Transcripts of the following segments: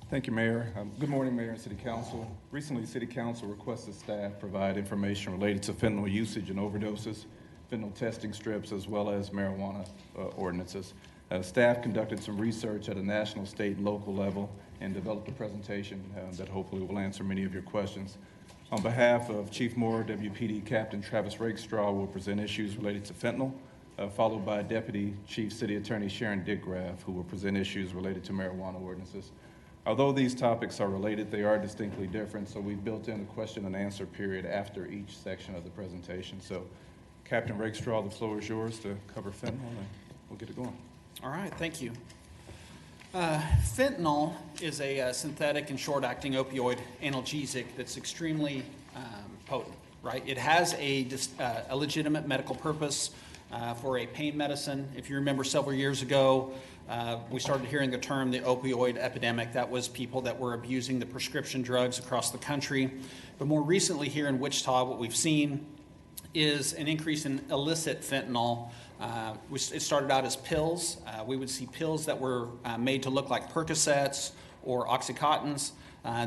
Thank you, Mayor. Good morning, Mayor and City Council. Recently, City Council requested staff provide information related to fentanyl usage and overdoses, fentanyl testing strips, as well as marijuana ordinances. Staff conducted some research at a national, state, and local level and developed a presentation that hopefully will answer many of your questions. On behalf of Chief Moore, WPD Captain Travis Rakestraw will present issues related to fentanyl, followed by Deputy Chief City Attorney Sharon Dickgraff, who will present issues related to marijuana ordinances. Although these topics are related, they are distinctly different, so we've built in a question and answer period after each section of the presentation. So, Captain Rakestraw, the floor is yours to cover fentanyl, and we'll get it going. All right, thank you. Fentanyl is a synthetic and short-acting opioid analgesic that's extremely potent, right? It has a legitimate medical purpose for a pain medicine. If you remember several years ago, we started hearing the term the opioid epidemic. That was people that were abusing the prescription drugs across the country. But more recently here in Wichita, what we've seen is an increase in illicit fentanyl. It started out as pills. We would see pills that were made to look like Percocets or Oxycontins.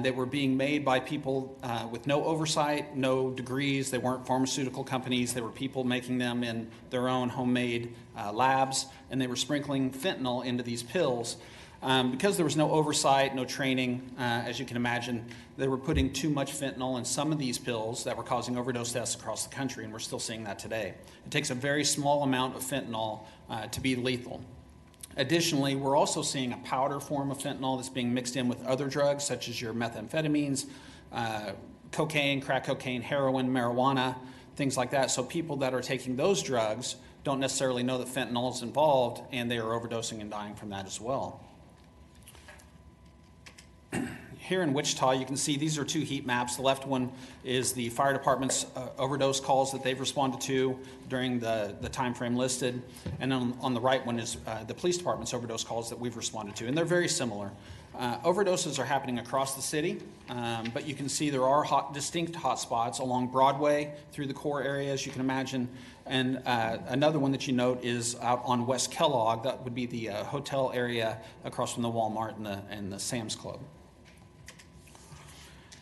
They were being made by people with no oversight, no degrees. They weren't pharmaceutical companies. They were people making them in their own homemade labs, and they were sprinkling fentanyl into these pills. Because there was no oversight, no training, as you can imagine, they were putting too much fentanyl in some of these pills that were causing overdose deaths across the country, and we're still seeing that today. It takes a very small amount of fentanyl to be lethal. Additionally, we're also seeing a powder form of fentanyl that's being mixed in with other drugs, such as your methamphetamines, cocaine, crack cocaine, heroin, marijuana, things like that. So people that are taking those drugs don't necessarily know that fentanyl is involved, and they are overdosing and dying from that as well. Here in Wichita, you can see these are two heat maps. The left one is the fire department's overdose calls that they've responded to during the time frame listed. And on the right one is the police department's overdose calls that we've responded to. And they're very similar. Overdoses are happening across the city, but you can see there are distinct hot spots along Broadway through the core areas, you can imagine. And another one that you note is out on West Kellogg. That would be the hotel area across from the Walmart and the Sam's Club.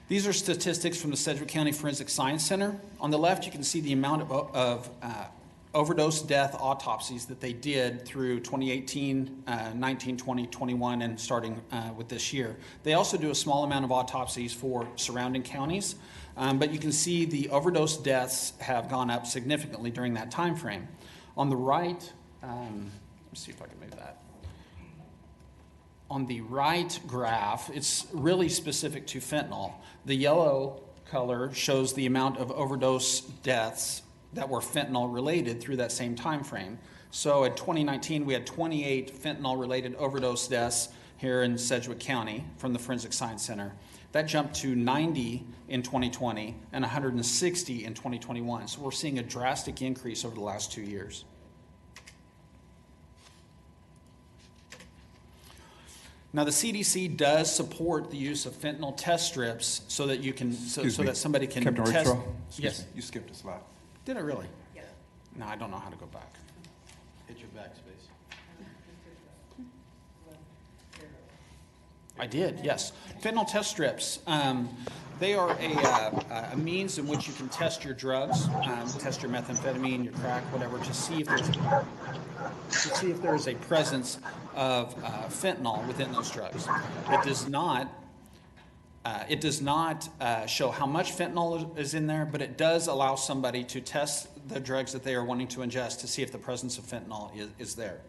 These are statistics from the Sedgwick County Forensic Science Center. On the left, you can see the amount of overdose death autopsies that they did through 2018, 19, 20, 21, and starting with this year. They also do a small amount of autopsies for surrounding counties, but you can see the overdose deaths have gone up significantly during that time frame. On the right, let's see if I can move that. On the right graph, it's really specific to fentanyl. The yellow color shows the amount of overdose deaths that were fentanyl related through that same time frame. So in 2019, we had 28 fentanyl related overdose deaths here in Sedgwick County from the Forensic Science Center. That jumped to 90 in 2020 and 160 in 2021. So we're seeing a drastic increase over the last 2 years. Now, the CDC does support the use of fentanyl test strips so that you can, so that somebody can Captain test. Rakestraw? Yes. You skipped a slide. Did I really? Yeah. No, I don't know how to go back. Hit your backspace. I did, yes. Fentanyl test strips. They are a means in which you can test your drugs, test your methamphetamine, your crack, whatever, to see if there's a presence of fentanyl within those drugs. It does not show how much fentanyl is in there, but it does allow somebody to test the drugs that they are wanting to ingest to see if the presence of fentanyl is there.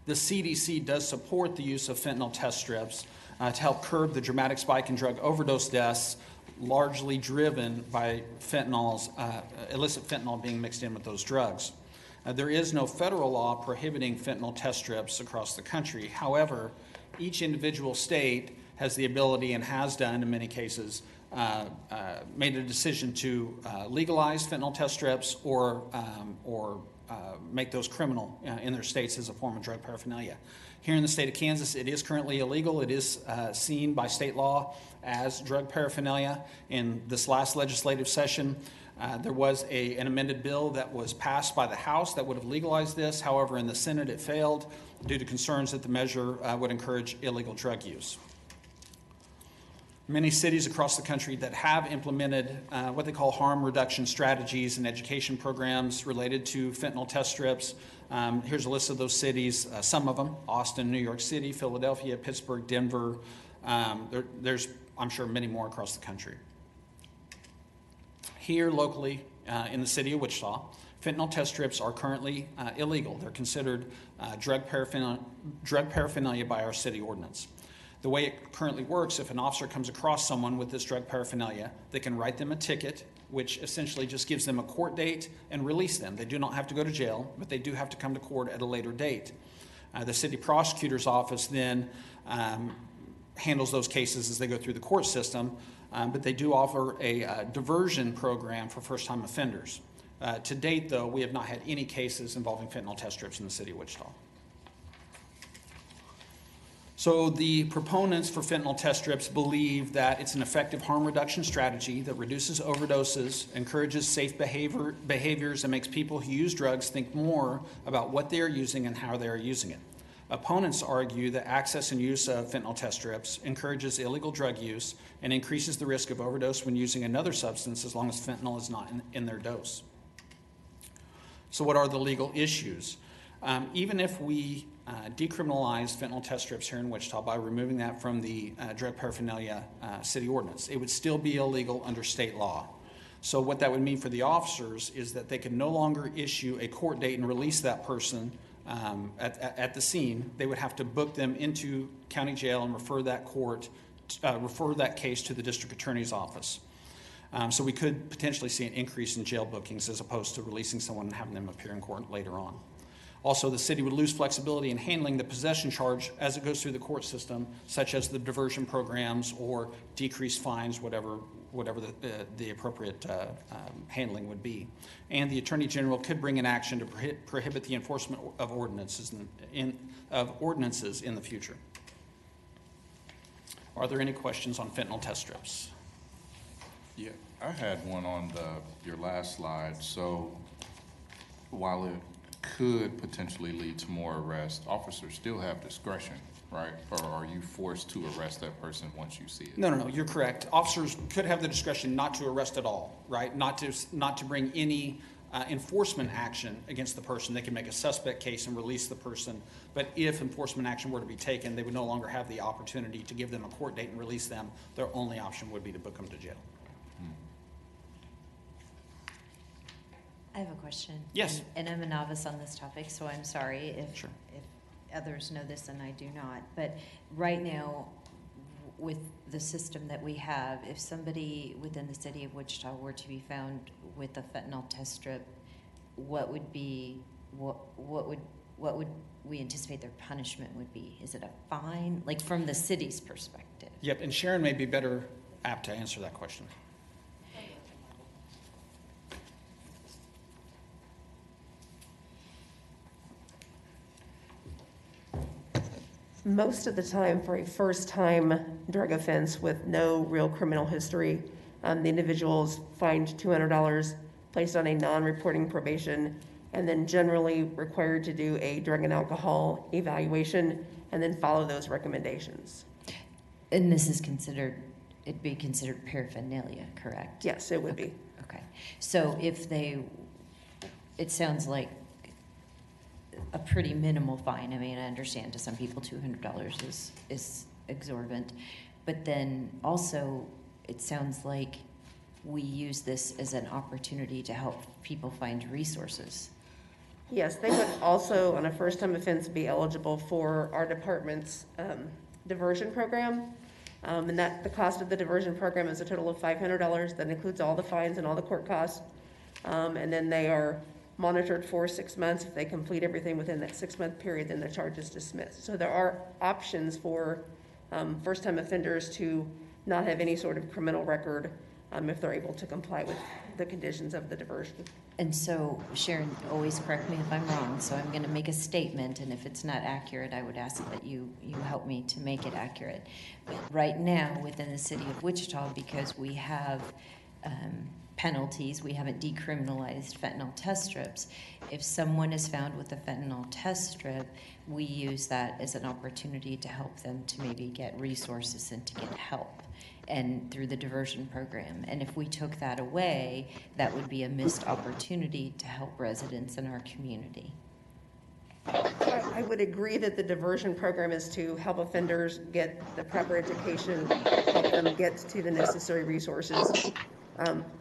The CDC does support the use of fentanyl test strips to help curb the dramatic spike in drug overdose deaths, largely driven by illicit fentanyl being mixed in with those drugs. There is no federal law prohibiting fentanyl test strips across the country. However, each individual state has the ability and has done in many cases made a decision to legalize fentanyl test strips or make those criminal in their states as a form of drug paraphernalia. Here in the state of Kansas, it is currently illegal. It is seen by state law as drug paraphernalia. In this last legislative session, there was an amended bill that was passed by the House that would have legalized this. However, in the Senate, it failed due to concerns that the measure would encourage illegal drug use. many cities across the country that have implemented what they call harm reduction strategies and education programs related to fentanyl test strips. Here's a list of those cities, some of them: Austin, New York City, Philadelphia, Pittsburgh, Denver. There's, I'm sure, many more across the country. Here locally in the city of Wichita, fentanyl test strips are currently illegal. They're considered drug paraphernalia by our city ordinance. The way it currently works, if an officer comes across someone with this drug paraphernalia, they can write them a ticket, which essentially just gives them a court date and release them. They do not have to go to jail, but they do have to come to court at a later date. The city prosecutor's office then handles those cases as they go through the court system, but they do offer a diversion program for first-time offenders. To date, though, we have not had any cases involving fentanyl test strips in the city of Wichita. So the proponents for fentanyl test strips believe that it's an effective harm reduction strategy that reduces overdoses, encourages safe behaviors, and makes people who use drugs think more about what they are using and how they are using it. Opponents argue that access and use of fentanyl test strips encourages illegal drug use and increases the risk of overdose when using another substance as long as fentanyl is not in their dose. So what are the legal issues? Even if we decriminalize fentanyl test strips here in Wichita by removing that from the drug paraphernalia city ordinance, it would still be illegal under state law. So what that would mean for the officers is that they could no longer issue a court date and release that person at the scene. They would have to book them into county jail and refer that case to the district attorney's office. So we could potentially see an increase in jail bookings as opposed to releasing someone and having them appear in court later on. Also, the city would lose flexibility in handling the possession charge as it goes through the court system, such as the diversion programs or decreased fines, whatever the appropriate handling would be. And the Attorney General could bring an action to prohibit the enforcement of ordinances in the future. Are there any questions on fentanyl test strips? Yeah, I had one on your last slide. So while it could potentially lead to more arrests, officers still have discretion, right? Or are you forced to arrest that person once you see it? No, you're correct. Officers could have the discretion not to arrest at all, right? Not to bring any enforcement action against the person. They can make a suspect case and release the person. But if enforcement action were to be taken, they would no longer have the opportunity to give them a court date and release them. Their only option would be to book them to jail. I have a question. Yes. And I'm a novice on this topic, so I'm sorry if others know this and I do not. But right now, with the system that we have, if somebody within the city of Wichita were to be found with a fentanyl test strip, what would we anticipate their punishment would be? Is it a fine? Like from the city's perspective? Yep, and Sharon may be better apt to answer that question. Most of the time, for a first-time drug offense with no real criminal history, the individual is fined $200, placed on a non-reporting probation, and then generally required to do a drug and alcohol evaluation and then follow those recommendations. And this is it'd be considered paraphernalia, correct? Yes, it would be. Okay. So it sounds like a pretty minimal fine. I mean, I understand to some people $200 is exorbitant, but then also it sounds like we use this as an opportunity to help people find resources. Yes, they would also, on a first-time offense, be eligible for our department's diversion program. And that the cost of the diversion program is a total of $500. That includes all the fines and all the court costs. And then they are monitored for 6 months. If they complete everything within that 6-month period, then the charge is dismissed. So there are options for first-time offenders to not have any sort of criminal record if they're able to comply with the conditions of the diversion. And so, Sharon, always correct me if I'm wrong, so I'm going to make a statement, and if it's not accurate, I would ask that you help me to make it accurate. But right now, within the city of Wichita, because we have penalties, we haven't decriminalized fentanyl test strips. If someone is found with a fentanyl test strip, we use that as an opportunity to help them to maybe get resources and to get help. and through the diversion program. And if we took that away, that would be a missed opportunity to help residents in our community. I would agree that the diversion program is to help offenders get the proper education, help them get to the necessary resources.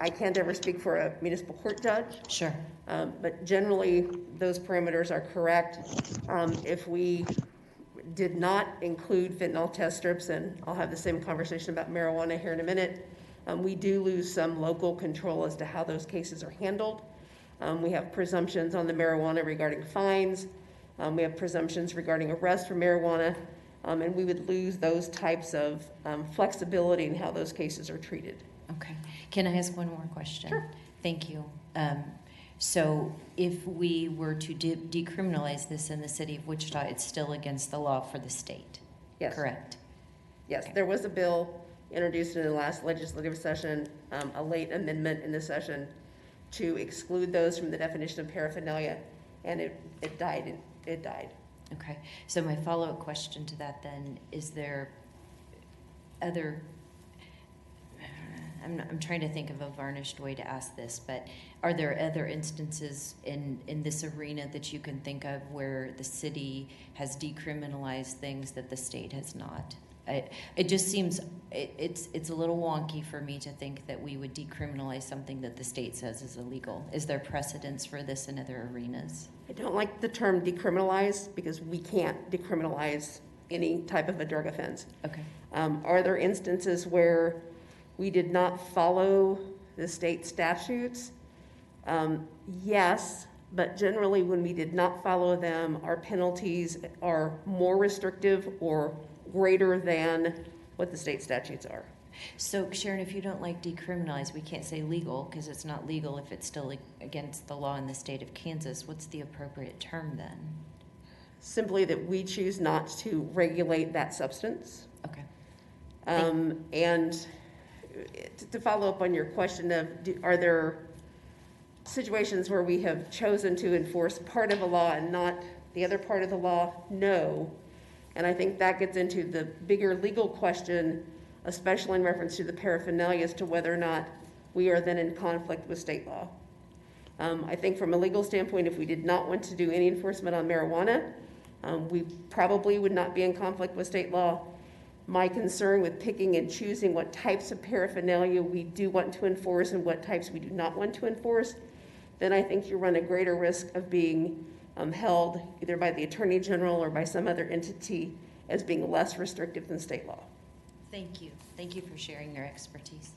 I can't ever speak for a municipal court judge, Sure. but generally, those parameters are correct. If we did not include fentanyl test strips, and I'll have the same conversation about marijuana here in a minute, we do lose some local control as to how those cases are handled. We have presumptions on the marijuana regarding fines. We have presumptions regarding arrest for marijuana, and we would lose those types of flexibility in how those cases are treated. Okay. Can I ask one more question? Sure. Thank you. So if we were to decriminalize this in the city of Wichita, it's still against the law for the state? Yes. Correct? Yes, Okay. there was a bill introduced in the last legislative session, a late amendment in the session to exclude those from the definition of paraphernalia, and it died. It died. Okay. So my follow-up question to that then, is there other, I'm trying to think of a varnished way to ask this, but are there other instances in this arena that you can think of where the city has decriminalized things that the state has not? It just seems, it's a little wonky for me to think that we would decriminalize something that the state says is illegal. Is there precedence for this in other arenas? I don't like the term decriminalize because we can't decriminalize any type of a drug offense. Okay. Are there instances where we did not follow the state statutes? Yes, but generally when we did not follow them, our penalties are more restrictive or greater than what the state statutes are. So Sharon, if you don't like decriminalize, we can't say legal because it's not legal if it's still against the law in the state of Kansas. What's the appropriate term then? Simply that we choose not to regulate that substance. Okay. And to follow up on your question of, are there situations where we have chosen to enforce part of a law and not the other part of the law? No. And I think that gets into the bigger legal question, especially in reference to the paraphernalia, as to whether or not we are then in conflict with state law. I think from a legal standpoint, if we did not want to do any enforcement on marijuana, we probably would not be in conflict with state law. My concern with picking and choosing what types of paraphernalia we do want to enforce and what types we do not want to enforce, then I think you run a greater risk of being held either by the Attorney General or by some other entity as being less restrictive than state law. Thank you. Thank you for sharing your expertise.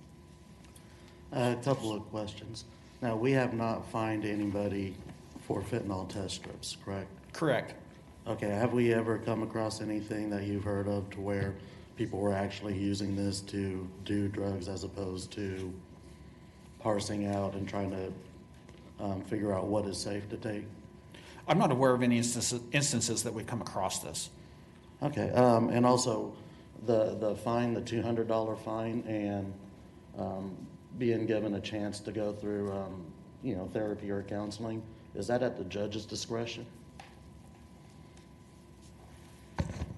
A couple of questions. Now, we have not fined anybody for fentanyl test strips, correct? Correct. Okay, have we ever come across anything that you've heard of to where people were actually using this to do drugs as opposed to parsing out and trying to figure out what is safe to take? I'm not aware of any instances that we've come across this. Okay, and also the fine, the $200 fine, and being given a chance to go through, therapy or counseling, is that at the judge's discretion?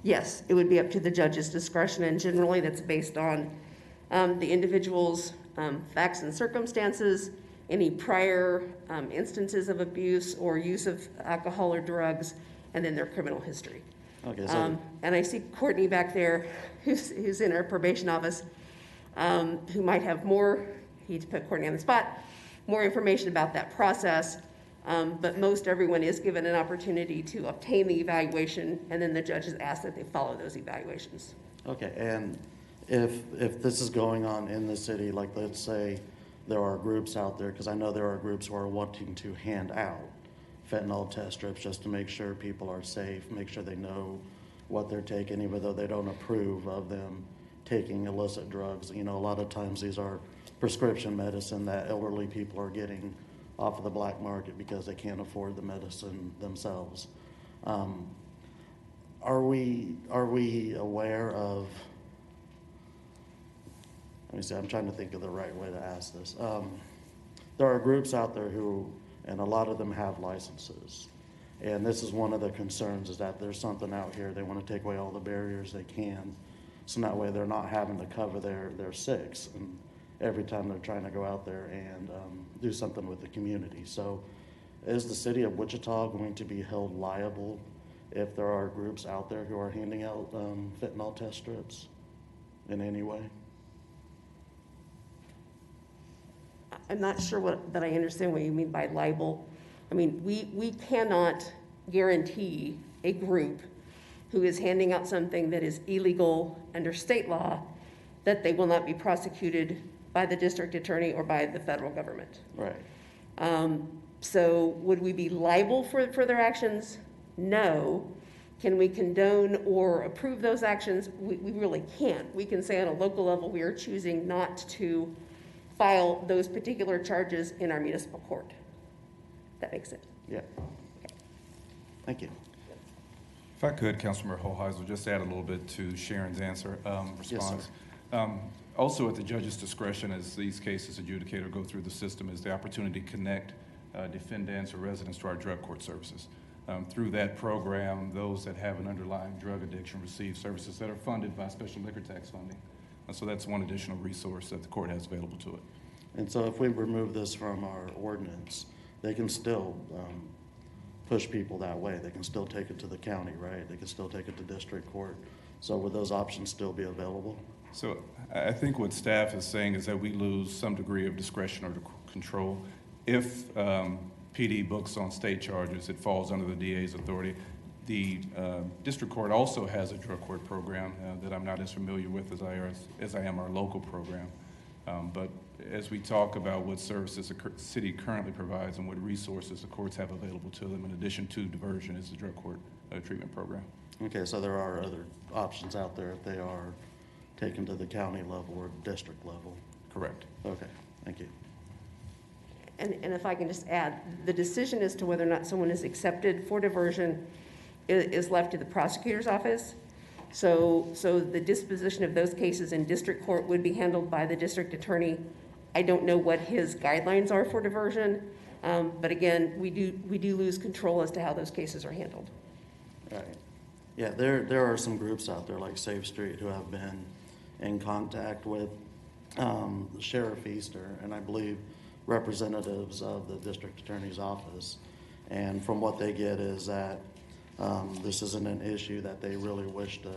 Yes, it would be up to the judge's discretion, and generally that's based on the individual's facts and circumstances, any prior instances of abuse or use of alcohol or drugs, and then their criminal history. Okay, so And I see Courtney back there, who's in our probation office, who might have more, hate to put Courtney on the spot, more information about that process. But most everyone is given an opportunity to obtain the evaluation, and then the judge is asked that they follow those evaluations. okay, and if this is going on in the city, like let's say there are groups out there, because I know there are groups who are wanting to hand out fentanyl test strips just to make sure people are safe, make sure they know what they're taking, even though they don't approve of them taking illicit drugs. A lot of times these are prescription medicine that elderly people are getting off of the black market because they can't afford the medicine themselves. Are we aware of, let me see, I'm trying to think of the right way to ask this. There are groups out there who, and a lot of them have licenses. And this is one of the concerns, is that there's something out here, they want to take away all the barriers they can So that way they're not having to cover their six and every time they're trying to go out there and do something with the community. So is the city of Wichita going to be held liable if there are groups out there who are handing out fentanyl test strips in any way? I'm not sure that I understand what you mean by liable. I mean, we cannot guarantee a group who is handing out something that is illegal under state law that they will not be prosecuted by the district attorney or by the federal government. Right. So would we be liable for their actions? No. Can we condone or approve those actions? We really can't. We can say on a local level, we are choosing not to file those particular charges in our municipal court. That makes sense. Yeah. Thank you. If I could, Councilmember Hoheisel, just add a little bit to Sharon's answer, response. Also, at the judge's discretion, as these cases adjudicate or go through the system, is the opportunity to connect defendants or residents to our drug court services. Through that program, those that have an underlying drug addiction receive services that are funded by special liquor tax funding. So that's one additional resource that the court has available to it. And so if we remove this from our ordinance, they can still push people that way. They can still take it to the county, right? They can still take it to district court. So would those options still be available? So I think what staff is saying is that we lose some degree of discretion or control. If PD books on state charges, it falls under the DA's authority. The district court also has a drug court program that I'm not as familiar with as I am our local program. But as we talk about what services the city currently provides and what resources the courts have available to them, in addition to diversion, is the drug court treatment program. Okay, so there are other options out there if they are taken to the county level or district level. Correct. Okay, thank you. And if I can just add, the decision as to whether or not someone is accepted for diversion is left to the prosecutor's office. So the disposition of those cases in district court would be handled by the district attorney. I don't know what his guidelines are for diversion, but again, we do lose control as to how those cases are handled. Right. Yeah, there are some groups out there like Safe Street who have been in contact with Sheriff Easter and I believe representatives of the district attorney's office. And from what they get is that this isn't an issue that they really wish to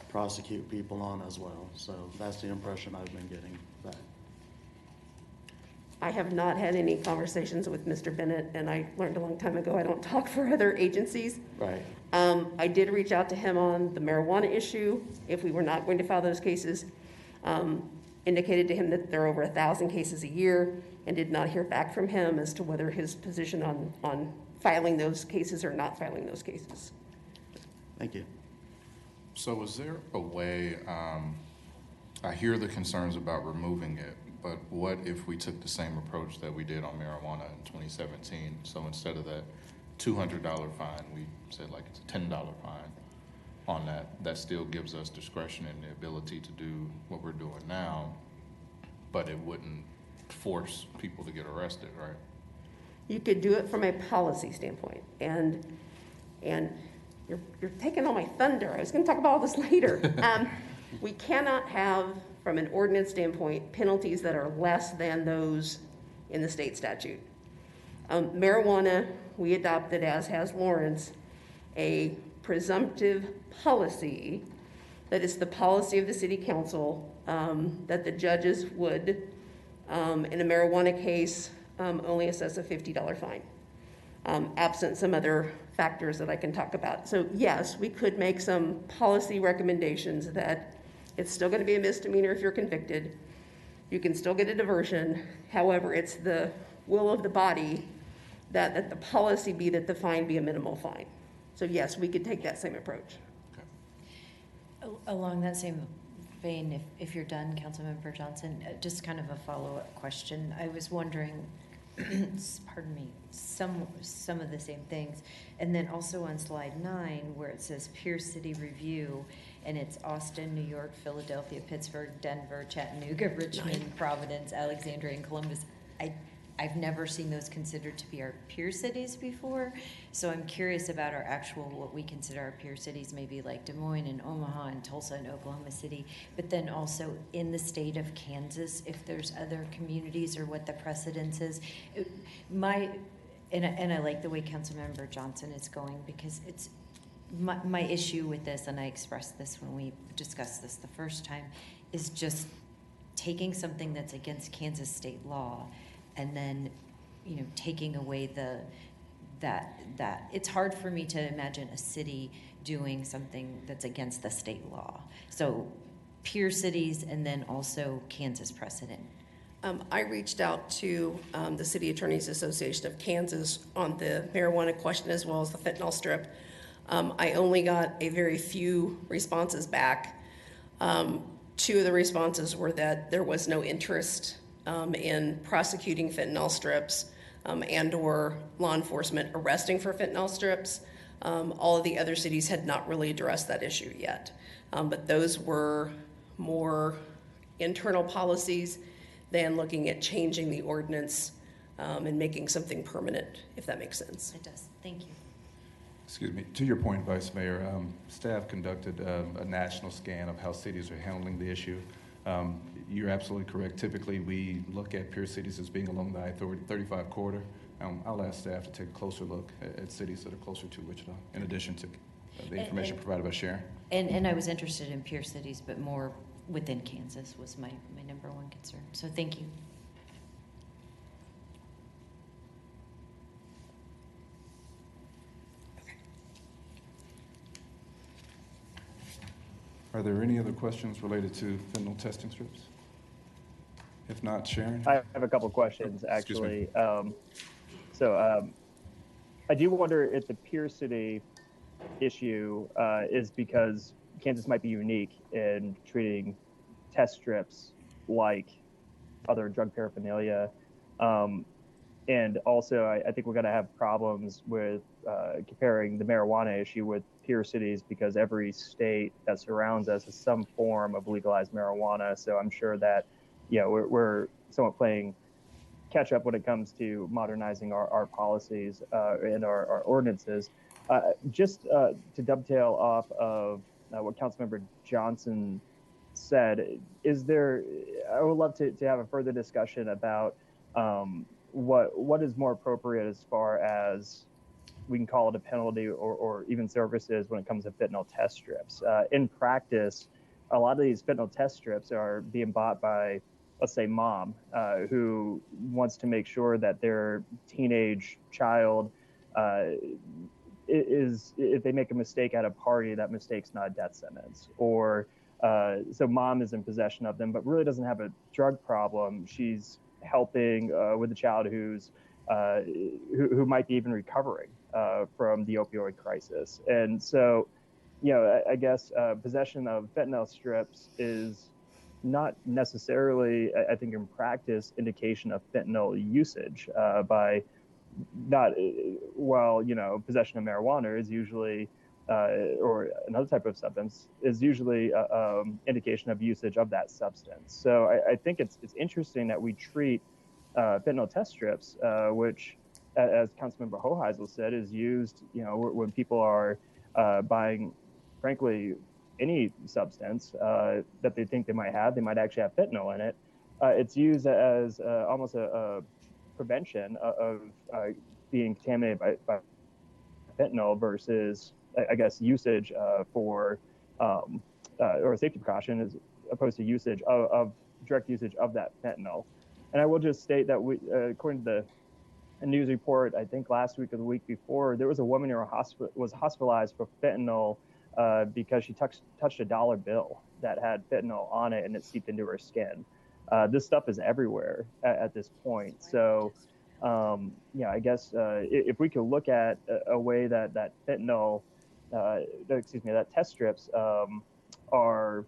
prosecute people on as well. So that's the impression I've been getting back. I have not had any conversations with Mr. Bennett, and I learned a long time ago I don't talk for other agencies. Right. I did reach out to him on the marijuana issue. If we were not going to file those cases, indicated to him that there are over 1,000 cases a year and did not hear back from him as to whether his position on filing those cases or not filing those cases. Thank you. So is there a way, I hear the concerns about removing it, but what if we took the same approach that we did on marijuana in 2017? So instead of that $200 fine, we said like it's a $10 fine on that. That still gives us discretion and the ability to do what we're doing now, but it wouldn't force people to get arrested, right? You could do it from a policy standpoint, and you're taking all my thunder. I was going to talk about all this later. We cannot have, from an ordinance standpoint, penalties that are less than those in the state statute. Marijuana, we adopted, as has Lawrence, a presumptive policy that is the policy of the city council, that the judges would, in a marijuana case, only assess a $50 fine, absent some other factors that I can talk about. So yes, we could make some policy recommendations that it's still going to be a misdemeanor if you're convicted. You can still get a diversion. However, it's the will of the body that the policy be that the fine be a minimal fine. So yes, we could take that same approach. Along that same vein, if you're done, Councilmember Johnson, just kind of a follow-up question. I was wondering, pardon me, some of the same things. And then also on slide 9, where it says Pierce City Review, and it's Austin, New York, Philadelphia, Pittsburgh, Denver, Chattanooga, Richmond, Providence, Alexandria, and Columbus. I I've never seen those considered to be our peer cities before. So I'm curious about our actual, what we consider our peer cities, maybe like Des Moines and Omaha and Tulsa and Oklahoma City, but then also in the state of Kansas, if there's other communities or what the precedence is. And I like the way Councilmember Johnson is going, because it's my issue with this, and I expressed this when we discussed this the first time, is just taking something that's against Kansas state law and then, taking away that it's hard for me to imagine a city doing something that's against the state law. So peer cities and then also Kansas precedent. I reached out to the City Attorneys Association of Kansas on the marijuana question as well as the fentanyl strip. I only got a very few responses back. Two of the responses were that there was no interest in prosecuting fentanyl strips and or law enforcement arresting for fentanyl strips. All of the other cities had not really addressed that issue yet. But those were more internal policies than looking at changing the ordinance and making something permanent, if that makes sense. It does. Thank you. Excuse me, to your point, Vice Mayor, staff conducted a national scan of how cities are handling the issue. You're absolutely correct. Typically, we look at peer cities as being along the I-35 corridor. I'll ask staff to take a closer look at cities that are closer to Wichita, in addition to the information provided by Sharon. And I was interested in peer cities, but more within Kansas was my number one concern. So thank you. Are there any other questions related to fentanyl testing strips? If not, Sharon? I have a couple questions, Excuse me. actually. I do wonder if the peer city issue is because Kansas might be unique in treating test strips like other drug paraphernalia. And also, I think we're going to have problems with comparing the marijuana issue with peer cities because every state that surrounds us has some form of legalized marijuana. So I'm sure that, we're somewhat playing catch up when it comes to modernizing our policies and our ordinances. Just to dovetail off of what Councilmember Johnson said, I would love to have a further discussion about what is more appropriate as far as we can call it a penalty or even services when it comes to fentanyl test strips. In practice, a lot of these fentanyl test strips are being bought by, let's say, mom, who wants to make sure that their teenage child if they make a mistake at a party, that mistake's not a death sentence. Or so mom is in possession of them, but really doesn't have a drug problem. She's helping with a child who might be even recovering from the opioid crisis. And so, I guess possession of fentanyl strips is not necessarily, I think in practice, indication of fentanyl usage by not, while, possession of marijuana is usually, or another type of substance, is usually indication of usage of that substance. So I think it's interesting that we treat fentanyl test strips, which, as Councilmember Hoheisel said, is used, when people are buying, frankly, any substance that they think they might actually have fentanyl in it. It's used as almost a prevention of being contaminated by fentanyl versus, I guess, usage for or a safety precaution as opposed to usage of direct usage of that fentanyl. And I will just state that we, according to a news report, I think last week or the week before, there was a woman who was hospitalized for fentanyl because she touched a dollar bill that had fentanyl on it and it seeped into her skin. This stuff is everywhere at this point. So, I guess if we could look at a way that fentanyl, that test strips are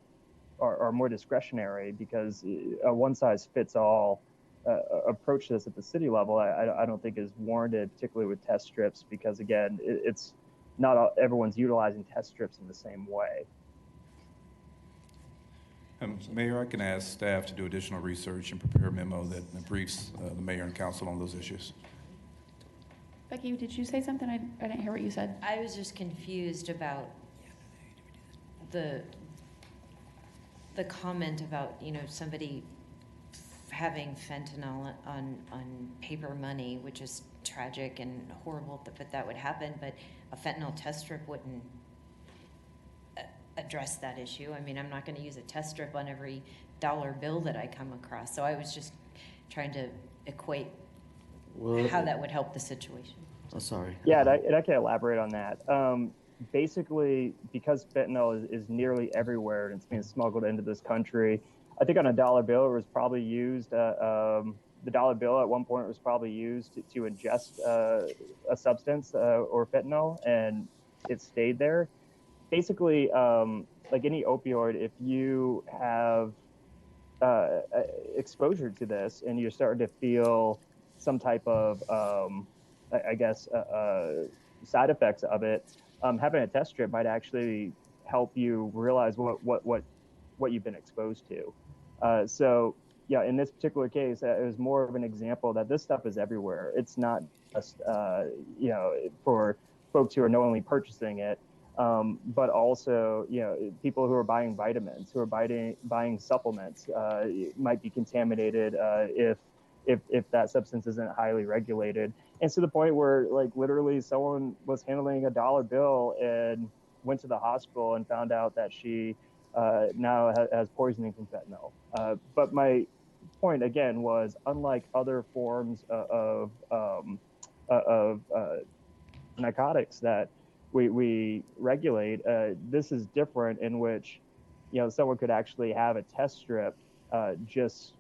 more discretionary, because a one-size-fits-all approach to this at the city level, I don't think is warranted, particularly with test strips, because again, it's not everyone's utilizing test strips in the same way. Mayor, I can ask staff to do additional research and prepare a memo that briefs the mayor and council on those issues. Becky, did you say something? I didn't hear what you said. I was just confused about the comment about, somebody having fentanyl on paper money, which is tragic and horrible that that would happen, but a fentanyl test strip wouldn't address that issue. I mean, I'm not going to use a test strip on every dollar bill that I come across. So I was just trying to equate how that would help the situation. Oh, sorry. Yeah, and I can elaborate on that. Basically, because fentanyl is nearly everywhere and it's being smuggled into this country, I think on a dollar bill it was probably used, the dollar bill at one point was probably used to ingest a substance or fentanyl, and it stayed there. Basically, like any opioid, if you have exposure to this and you're starting to feel some type of, side effects of it, having a test strip might actually help you realize what you've been exposed to. So yeah, in this particular case, it was more of an example that this stuff is everywhere. It's not just for folks who are knowingly purchasing it, but also people who are buying vitamins, who are buying supplements, might be contaminated if that substance isn't highly regulated. And to the point where, like, literally someone was handling a dollar bill and went to the hospital and found out that she now has poisoning from fentanyl. But my point again was, unlike other forms of narcotics that we regulate, this is different, in which someone could actually have a test strip just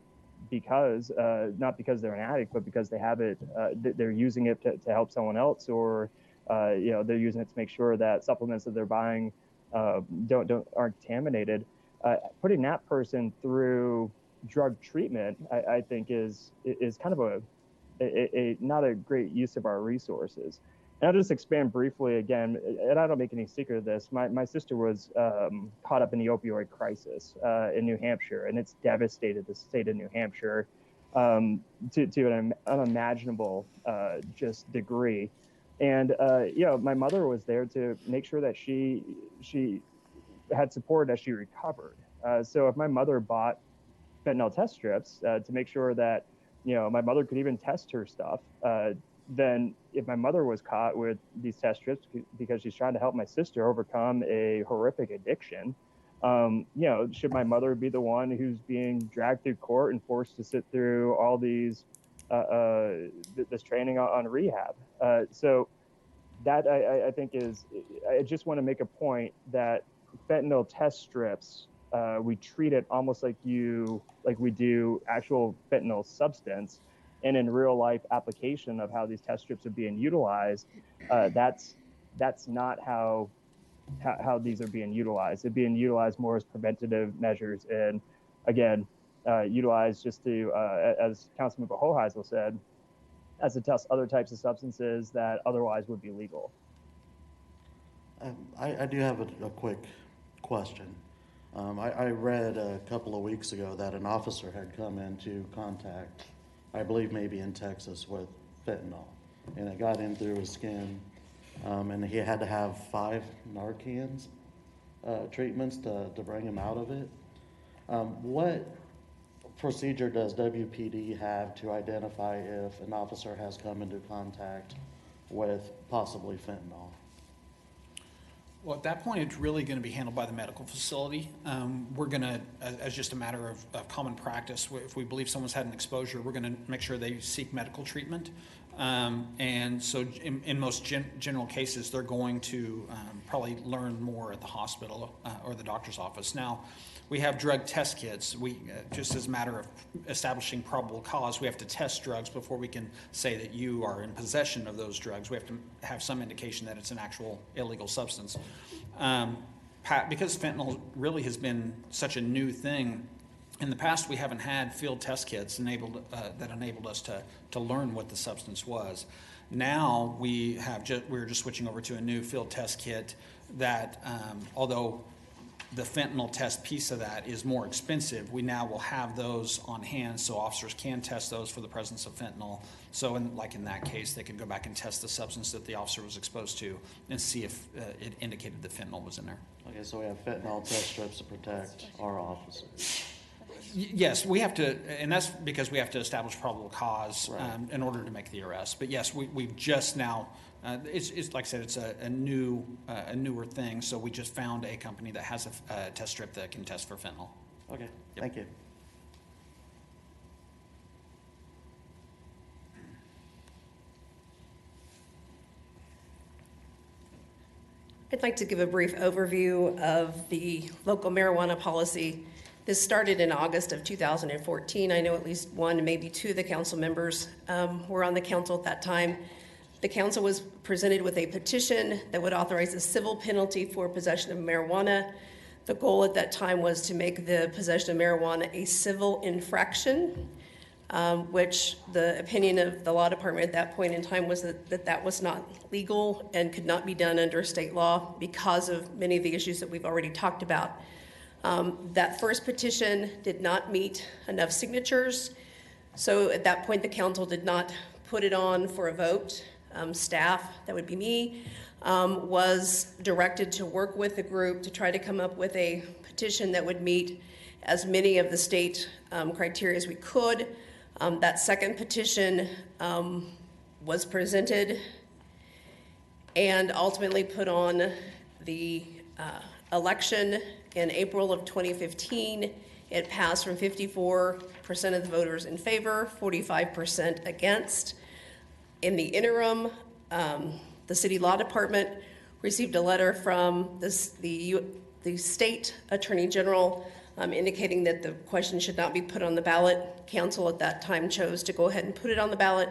because, not because they're an addict, but because they have it, they're using it to help someone else, or they're using it to make sure that supplements that they're buying aren't contaminated. Putting that person through drug treatment, I think is kind of a not a great use of our resources. And I'll just expand briefly again, and I don't make any secret of this. My sister was caught up in the opioid crisis in New Hampshire, and it's devastated the state of New Hampshire to an unimaginable just degree. And my mother was there to make sure that she had support as she recovered. So if my mother bought fentanyl test strips to make sure that my mother could even test her stuff, then if my mother was caught with these test strips because she's trying to help my sister overcome a horrific addiction, should my mother be the one who's being dragged through court and forced to sit through all these this training on rehab? So that I think is, I just want to make a point that fentanyl test strips, we treat it almost like we do actual fentanyl substance. And in real life application of how these test strips are being utilized, that's not how these are being utilized. They're being utilized more as preventative measures, and again, utilized just to, as Councilmember Hoheisel said, as to test other types of substances that otherwise would be legal. I do have a quick question. I read a couple of weeks ago that an officer had come into contact, I believe maybe in Texas, with fentanyl, and it got in through his skin, and he had to have 5 Narcans treatments to bring him out of it. What procedure does WPD have to identify if an officer has come into contact with possibly fentanyl? Well, at that point, it's really going to be handled by the medical facility. We're going to, as just a matter of common practice, if we believe someone's had an exposure, we're going to make sure they seek medical treatment. And so in most general cases, they're going to probably learn more at the hospital or the doctor's office. Now, we have drug test kits. We, just as a matter of establishing probable cause, we have to test drugs before we can say that you are in possession of those drugs. We have to have some indication that it's an actual illegal substance. Because fentanyl really has been such a new thing, in the past we haven't had field test kits that enabled us to learn what the substance was. Now we're just switching over to a new field test kit that, although the fentanyl test piece of that is more expensive, we now will have those on hand so officers can test those for the presence of fentanyl. So like in that case, they could go back and test the substance that the officer was exposed to and see if it indicated that fentanyl was in there. Okay, so we have fentanyl test strips to protect our officers. Yes, we have to, and that's because we have to establish probable cause Right. in order to make the arrest. But yes, we've just now, it's like I said, it's a newer thing. So we just found a company that has a test strip that can test for fentanyl. Okay, Yep. thank you. I'd like to give a brief overview of the local marijuana policy. This started in August of 2014. I know at least one, maybe two of the council members were on the council at that time. The council was presented with a petition that would authorize a civil penalty for possession of marijuana. The goal at that time was to make the possession of marijuana a civil infraction, which the opinion of the law department at that point in time was that was not legal and could not be done under state law because of many of the issues that we've already talked about. That first petition did not meet enough signatures, so at that point the council did not put it on for a vote. Staff, that would be me, was directed to work with the group to try to come up with a petition that would meet as many of the state criteria as we could. That second petition was presented and ultimately put on the election in April of 2015. It passed from 54% of the voters in favor, 45% against. In the interim, the city law department received a letter from the state attorney general indicating that the question should not be put on the ballot. Council at that time chose to go ahead and put it on the ballot.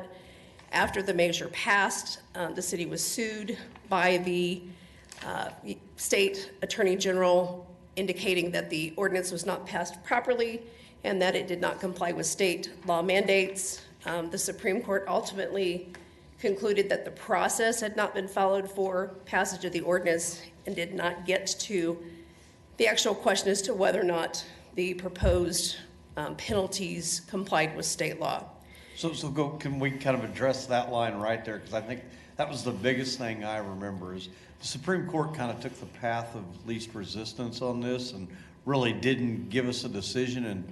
After the measure passed, the city was sued by the state attorney general, indicating that the ordinance was not passed properly and that it did not comply with state law mandates. The Supreme Court ultimately concluded that the process had not been followed for passage of the ordinance and did not get to the actual question as to whether or not the proposed penalties complied with state law. Can we kind of address that line right there? Because I think that was the biggest thing I remember is the Supreme Court kind of took the path of least resistance on this and really didn't give us a decision and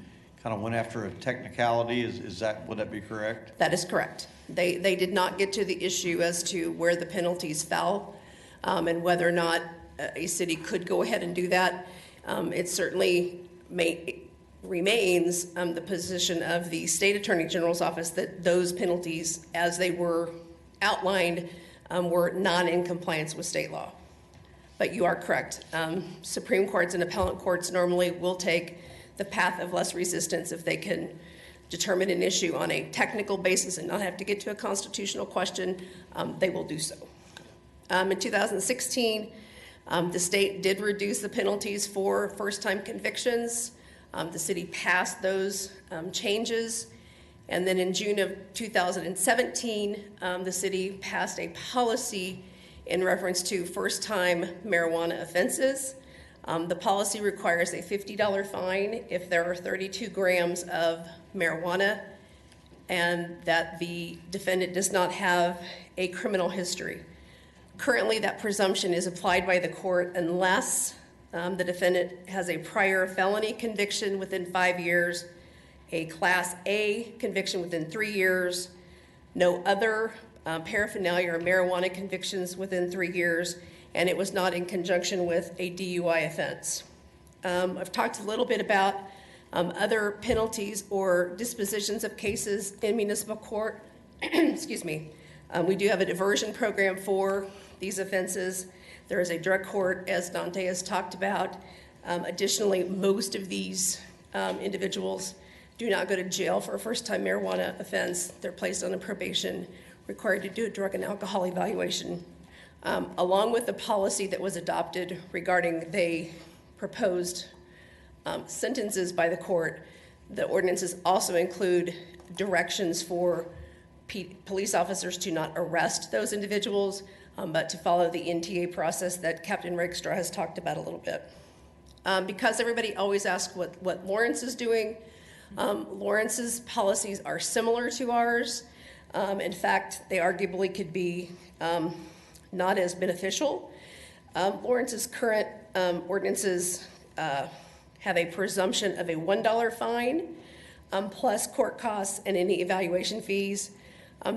kind of went after a technicality. Would that be correct? That is correct. They did not get to the issue as to where the penalties fell and whether or not a city could go ahead and do that. It certainly remains the position of the state attorney general's office that those penalties, as they were outlined, were not in compliance with state law. But you are correct. Supreme Courts and appellate courts normally will take the path of less resistance if they can determine an issue on a technical basis and not have to get to a constitutional question. They will do so. In 2016, the state did reduce the penalties for first-time convictions. The city passed those changes. And then in June of 2017, the city passed a policy in reference to first-time marijuana offenses. The policy requires a $50 fine if there are 32 grams of marijuana and that the defendant does not have a criminal history. Currently, that presumption is applied by the court unless the defendant has a prior felony conviction within 5 years, a Class A conviction within 3 years, no other paraphernalia or marijuana convictions within 3 years, and it was not in conjunction with a DUI offense. I've talked a little bit about other penalties or dispositions of cases in municipal court. Excuse me. We do have a diversion program for these offenses. There is a drug court, as Dante has talked about. Additionally, most of these individuals do not go to jail for a first-time marijuana offense. They're placed on a probation, required to do a drug and alcohol evaluation. Along with the policy that was adopted regarding the proposed sentences by the court, the ordinances also include directions for police officers to not arrest those individuals, but to follow the NTA process that Captain Rakestraw has talked about a little bit. Because everybody always asks what Lawrence is doing, Lawrence's policies are similar to ours. In fact, they arguably could be not as beneficial. Lawrence's current ordinances have a presumption of a $1 fine plus court costs and any evaluation fees.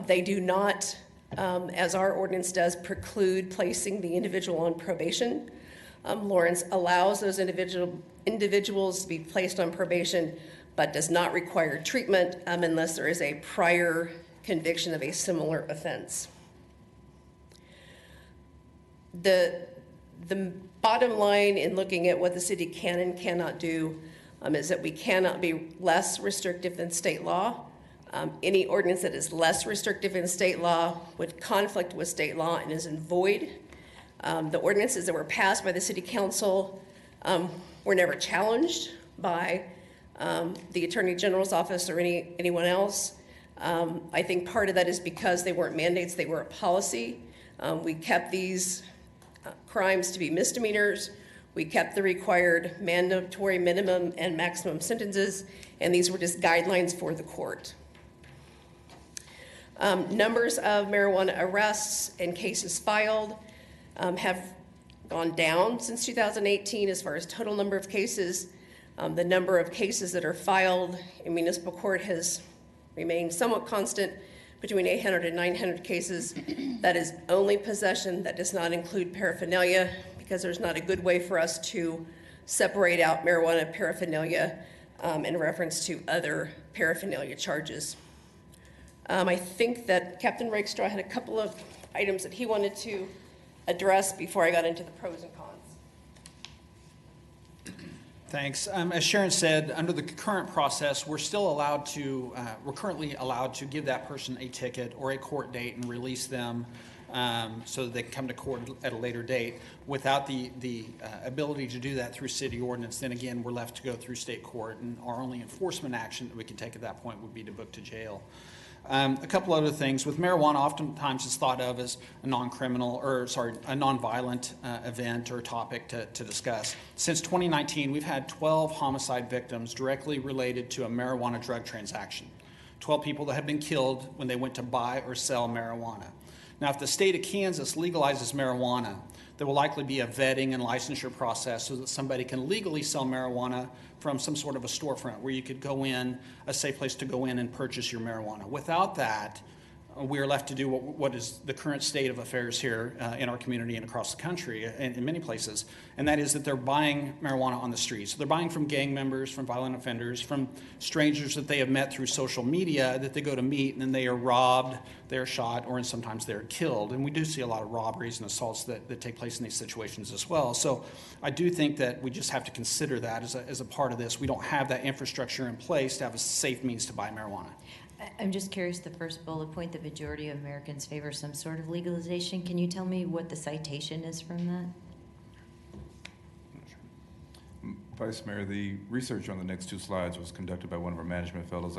They do not, as our ordinance does, preclude placing the individual on probation. Lawrence allows those individuals to be placed on probation, but does not require treatment unless there is a prior conviction of a similar offense. The bottom line in looking at what the city can and cannot do is that we cannot be less restrictive than state law. Any ordinance that is less restrictive than state law would conflict with state law and is in void. The ordinances that were passed by the city council were never challenged by the Attorney General's office or anyone else. I think part of that is because they weren't mandates, they were a policy. We kept these crimes to be misdemeanors. We kept the required mandatory minimum and maximum sentences, and these were just guidelines for the court. Numbers of marijuana arrests and cases filed have gone down since 2018 as far as total number of cases. The number of cases that are filed in municipal court has remained somewhat constant, between 800 and 900 cases. That is only possession. That does not include paraphernalia, because there's not a good way for us to separate out marijuana paraphernalia in reference to other paraphernalia charges. I think that Captain Rakestraw had a couple of items that he wanted to address before I got into the pros and cons. Thanks. As Sharon said, under the current process, we're currently allowed to give that person a ticket or a court date and release them so that they can come to court at a later date. Without the ability to do that through city ordinance, then again, we're left to go through state court, and our only enforcement action that we can take at that point would be to book to jail. A couple other things. With marijuana, oftentimes it's thought of as a nonviolent event or topic to discuss. Since 2019, we've had 12 homicide victims directly related to a marijuana drug transaction. 12 people that have been killed when they went to buy or sell marijuana. Now, if the state of Kansas legalizes marijuana, there will likely be a vetting and licensure process so that somebody can legally sell marijuana from some sort of a storefront where you could go in, a safe place to go in and purchase your marijuana. Without that, we are left to do what is the current state of affairs here in our community and across the country and in many places, and that is that they're buying marijuana on the streets. So they're buying from gang members, from violent offenders, from strangers that they have met through social media that they go to meet, and then they are robbed, they're shot, or sometimes they're killed. And we do see a lot of robberies and assaults that take place in these situations as well. So I do think that we just have to consider that as a part of this. We don't have that infrastructure in place to have a safe means to buy marijuana. I'm just curious, the first bullet point, the majority of Americans favor some sort of legalization. Can you tell me what the citation is from that? Vice Mayor, the research on the next two slides was conducted by one of our management fellows.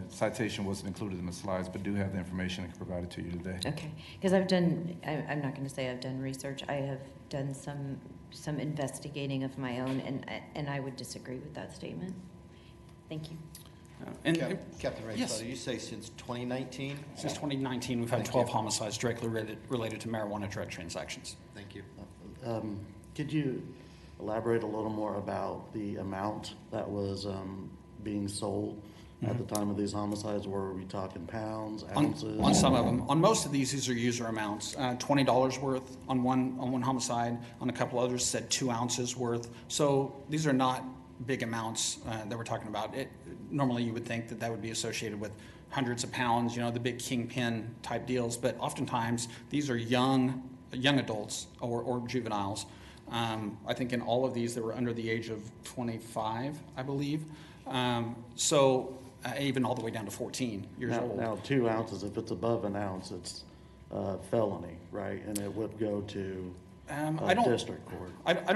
Citation wasn't included in the slides, but do have the information I can provide it to you today. Okay, because I'm not going to say I've done research. I have done some investigating of my own, and I would disagree with that statement. Thank you. Captain Rakestraw, Yes. did you say since 2019? Since 2019, we've had 12 homicides directly related to marijuana drug transactions. Thank you. Could you elaborate a little more about the amount that was being sold at the time of these homicides? Were we talking pounds, ounces? On some of them. On most of these are user amounts. $20 worth on one homicide. On a couple others, said 2 ounces worth. So these are not big amounts that we're talking about. Normally you would think that would be associated with hundreds of pounds, the big kingpin type deals, but oftentimes these are young adults or juveniles. I think in all of these they were under the age of 25, I believe. Even all the way down to 14 years old. Now 2 ounces, if it's above an ounce, it's felony, right? And it would go to district court. I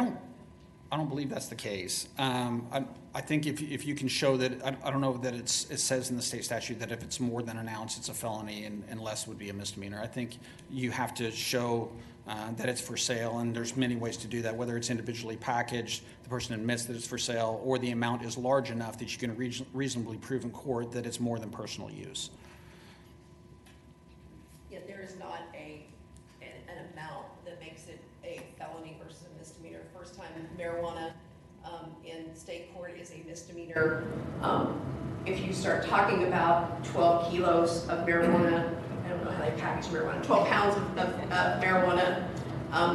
don't believe that's the case. I think if you can show that, I don't know that it says in the state statute that if it's more than an ounce, it's a felony and less would be a misdemeanor. I think you have to show that it's for sale, and there's many ways to do that, whether it's individually packaged, the person admits that it's for sale, or the amount is large enough that you can reasonably prove in court that it's more than personal use. Yet there is not an amount that makes it a felony versus a misdemeanor. First time marijuana in state court is a misdemeanor. If you start talking about 12 kilos of marijuana, I don't know how they package marijuana, 12 pounds of marijuana,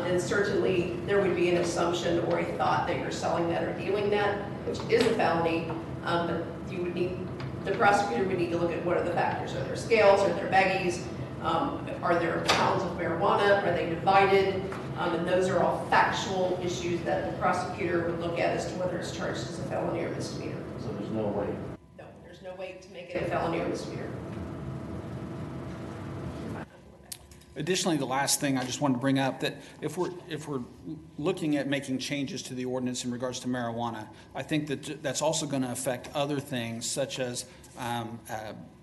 then certainly there would be an assumption or a thought that you're selling that or dealing that, which is a felony, but you would need, the prosecutor would need to look at what are the factors. Are there scales? Are there baggies? Are there pounds of marijuana? Are they divided? And those are all factual issues that the prosecutor would look at as to whether it's charged as a felony or misdemeanor. So there's no way. No, there's no way to make it a felony or misdemeanor. Additionally, the last thing I just wanted to bring up, that if we're looking at making changes to the ordinance in regards to marijuana, I think that that's also going to affect other things such as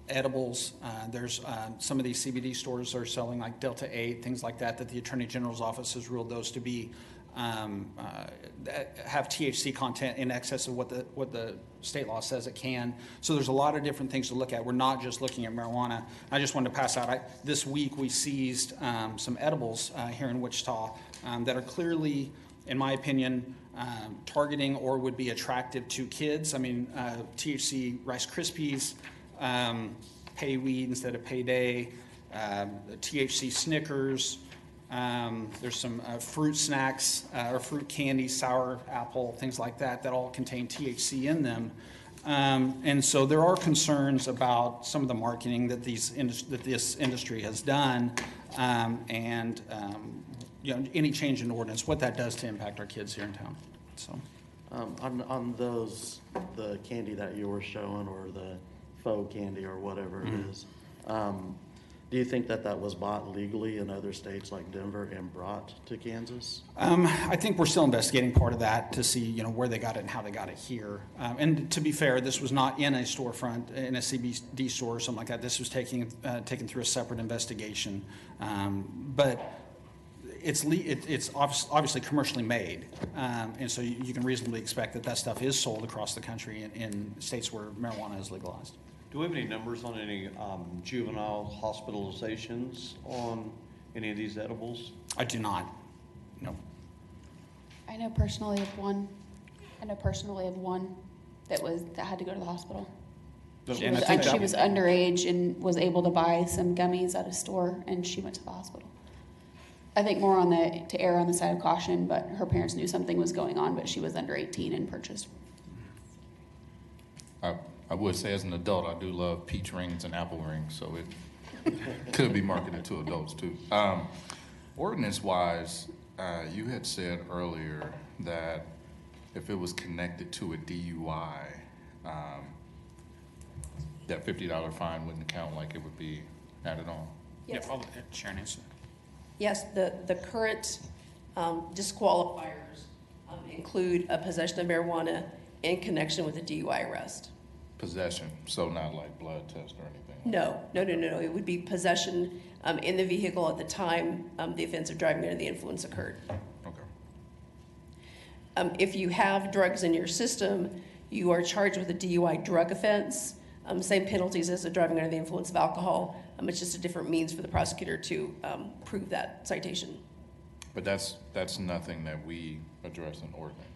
edibles. There's some of these CBD stores are selling like Delta 8, things like that, that the Attorney General's office has ruled those to be have THC content in excess of what the state law says it can. So there's a lot of different things to look at. We're not just looking at marijuana. I just wanted to pass out, this week we seized some edibles here in Wichita that are clearly, in my opinion, targeting or would be attractive to kids. I mean, THC Rice Krispies, pay weed instead of payday, THC Snickers. There's some fruit snacks or fruit candy, sour apple, things like that, that all contain THC in them. And so there are concerns about some of the marketing that this industry has done, and any change in ordinance, what that does to impact our kids here in town. So, On those, the candy that you were showing, or the faux candy or whatever it is, do you think that was bought legally in other states like Denver and brought to Kansas? I think we're still investigating part of that to see, where they got it and how they got it here. And to be fair, this was not in a storefront, in a CBD store or something like that. This was taken through a separate investigation. But it's obviously commercially made, and so you can reasonably expect that stuff is sold across the country in states where marijuana is legalized. Do we have any numbers on any juvenile hospitalizations on any of these edibles? I do not. No. I know personally of one. That had to go to the hospital. She was underage and was able to buy some gummies at a store, and she went to the hospital. I think more to err on the side of caution, but her parents knew something was going on, but she was under 18 and purchased. I would say as an adult, I do love peach rings and apple rings, so it could be marketed to adults too. Ordinance-wise, you had said earlier that if it was connected to a DUI, that $50 fine wouldn't count like it would be added on. Yes. Yeah, Sharon answer. Yes, the current disqualifiers include a possession of marijuana in connection with a DUI arrest. Possession, so not like blood test or anything? No. It would be possession in the vehicle at the time the offense of driving under the influence occurred. Okay. If you have drugs in your system, you are charged with a DUI drug offense. Same penalties as a driving under the influence of alcohol. It's just a different means for the prosecutor to prove that citation. But that's nothing that we address in ordinance.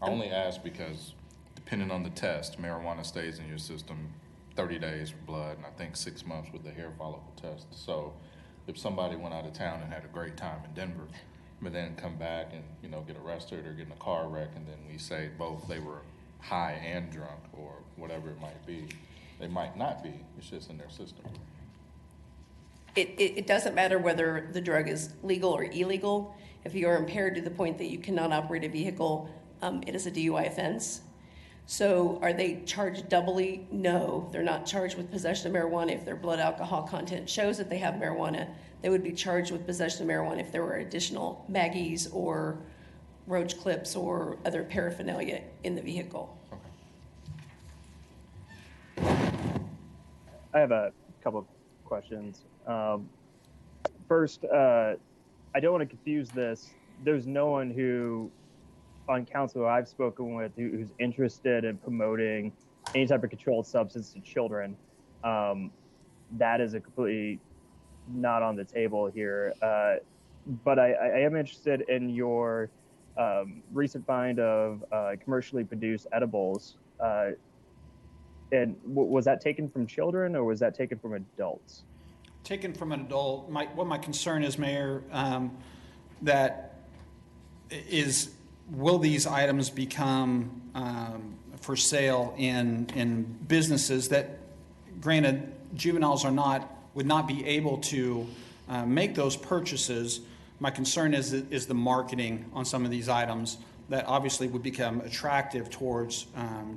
I only ask because depending on the test, marijuana stays in your system 30 days for blood, and I think 6 months with the hair follicle test. So if somebody went out of town and had a great time in Denver, but then come back and get arrested or get in a car wreck, and then we say both they were high and drunk or whatever it might be, they might not be. It's just in their system. It doesn't matter whether the drug is legal or illegal. If you are impaired to the point that you cannot operate a vehicle, it is a DUI offense. So are they charged doubly? No, they're not charged with possession of marijuana. If their blood alcohol content shows that they have marijuana, they would be charged with possession of marijuana if there were additional baggies or roach clips or other paraphernalia in the vehicle. I have a couple of questions. first, I don't want to confuse this. There's no one who on council I've spoken with who's interested in promoting any type of controlled substance to children. That is a completely not on the table here. But I am interested in your recent find of commercially produced edibles. And was that taken from children or was that taken from adults? Taken from an adult. What my concern is, Mayor, that is, will these items become for sale in businesses that, granted, juveniles would not be able to make those purchases. My concern is the marketing on some of these items that obviously would become attractive towards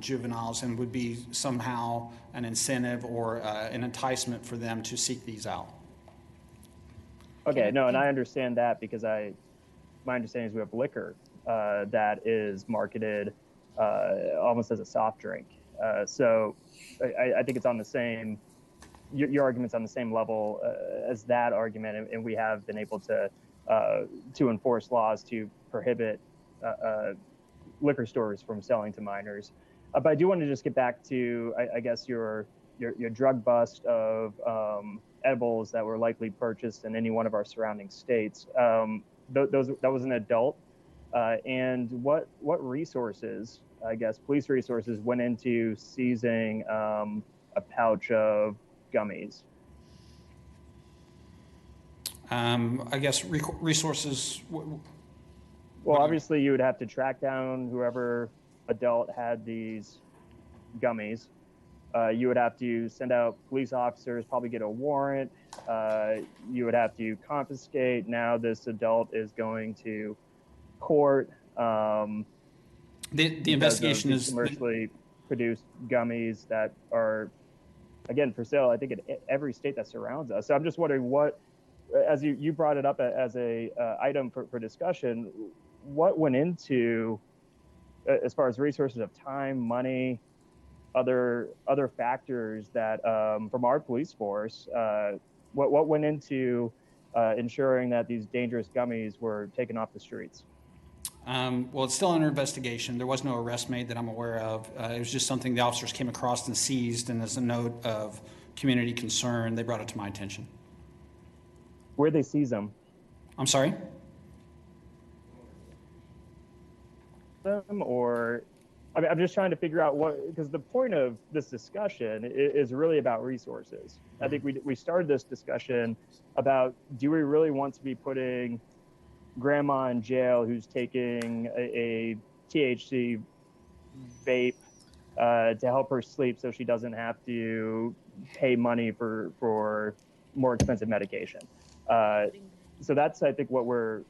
juveniles and would be somehow an incentive or an enticement for them to seek these out. Okay, no, and I understand that because my understanding is we have liquor that is marketed almost as a soft drink. So I think it's on the same, your argument's on the same level as that argument, and we have been able to enforce laws to prohibit liquor stores from selling to minors. But I do want to just get back to, I guess, your drug bust of edibles that were likely purchased in any one of our surrounding states. That was an adult. And what resources, I guess, police resources went into seizing a pouch of gummies? I guess resources. Well, obviously, you would have to track down whoever adult had these gummies. You would have to send out police officers, probably get a warrant. You would have to confiscate. Now this adult is going to court. The investigation is commercially produced gummies that are, again, for sale, I think, in every state that surrounds us. So I'm just wondering what, as you brought it up as a item for discussion, what went into, as far as resources of time, money, other factors that from our police force, what went into ensuring that these dangerous gummies were taken off the streets? Well, it's still under investigation. There was no arrest made that I'm aware of. It was just something the officers came across and seized, and as a note of community concern, they brought it to my attention. Where'd they seize them? I'm sorry? Or, I mean, I'm just trying to figure out what, because the point of this discussion is really about resources. I think we started this discussion about, do we really want to be putting grandma in jail who's taking a THC vape to help her sleep so she doesn't have to pay money for more expensive medication? So that's, I think, what we're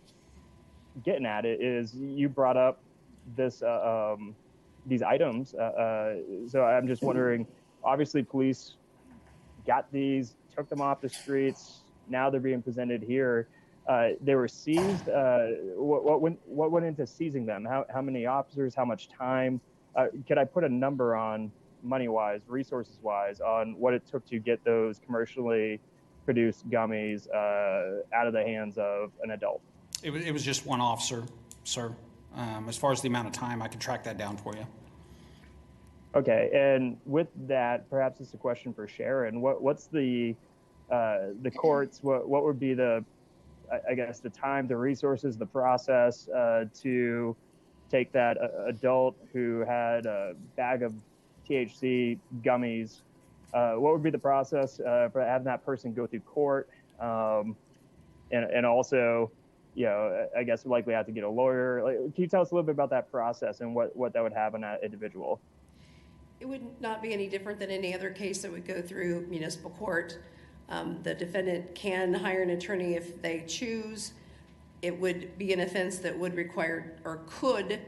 getting at. It is, you brought up this these items. So I'm just wondering, obviously police got these, took them off the streets. Now they're being presented here. They were seized. What went into seizing them? How many officers? How much time? Could I put a number on, money-wise, resources-wise, on what it took to get those commercially produced gummies out of the hands of an adult? It was just one officer, sir. As far as the amount of time, I could track that down for you. Okay, and with that, perhaps it's a question for Sharon. What's the courts? What would be the, I guess, the time, the resources, the process to take that adult who had a bag of THC gummies? What would be the process for having that person go through court? And also, you know, I guess we'd likely have to get a lawyer. Like, can you tell us a little bit about that process and what that would have on that individual? It would not be any different than any other case that would go through municipal court. The defendant can hire an attorney if they choose. It would be an offense that would require or could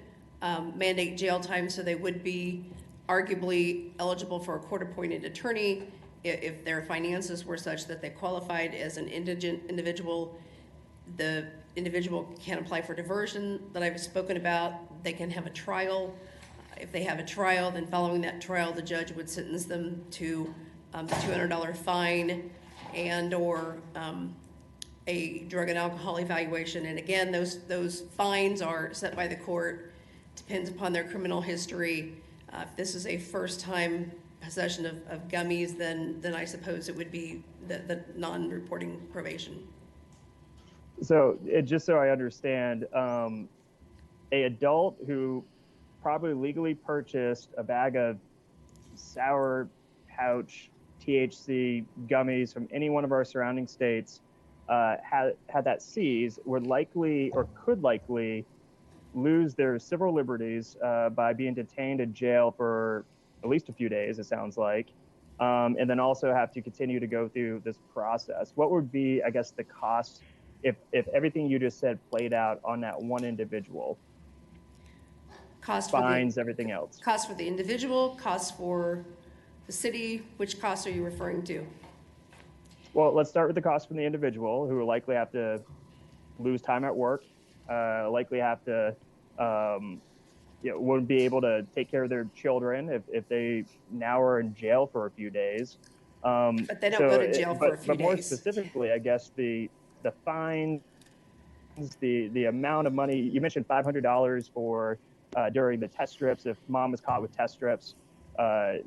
mandate jail time, so they would be arguably eligible for a court-appointed attorney if their finances were such that they qualified as an indigent individual. The individual can apply for diversion that I've spoken about. They can have a trial. If they have a trial, then following that trial, the judge would sentence them to the $200 fine and or a drug and alcohol evaluation. And again, those fines are set by the court, depends upon their criminal history. If this is a first-time possession of gummies, then I suppose it would be the non-reporting probation. So just so I understand, a adult who probably legally purchased a bag of sour pouch THC gummies from any one of our surrounding states, had that seized, would likely or could likely lose their civil liberties by being detained in jail for at least a few days, it sounds like, and then also have to continue to go through this process. What would be, I guess, the cost if everything you just said played out on that one individual? Cost fines, everything else. Cost for the individual, cost for the city. Which costs are you referring to? Well, let's start with the cost from the individual, who will likely have to lose time at work, likely have to, wouldn't be able to take care of their children if they now are in jail for a few days. But they don't go to jail for a few days. But more days. specifically, I guess the fines, the amount of money, you mentioned $500 for during the test strips. If mom was caught with test strips,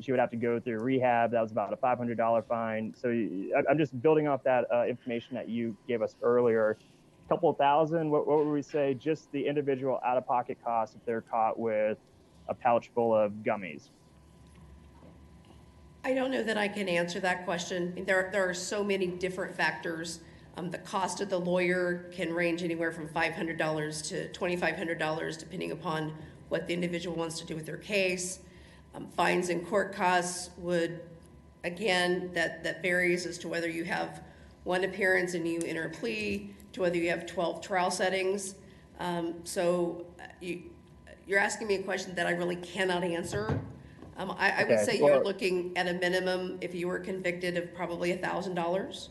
she would have to go through rehab. That was about a $500 fine. So I'm just building off that information that you gave us earlier. A couple thousand, what would we say, just the individual out-of-pocket costs if they're caught with a pouch full of gummies? I don't know that I can answer that question. I mean, there are so many different factors. The cost of the lawyer can range anywhere from $500 to $2,500, depending upon what the individual wants to do with their case. Fines and court costs would, again, that varies as to whether you have one appearance and you enter a plea, to whether you have 12 trial settings. So you're asking me a question that I really cannot answer. I would say you're looking at a minimum, if you were convicted, of probably $1,000.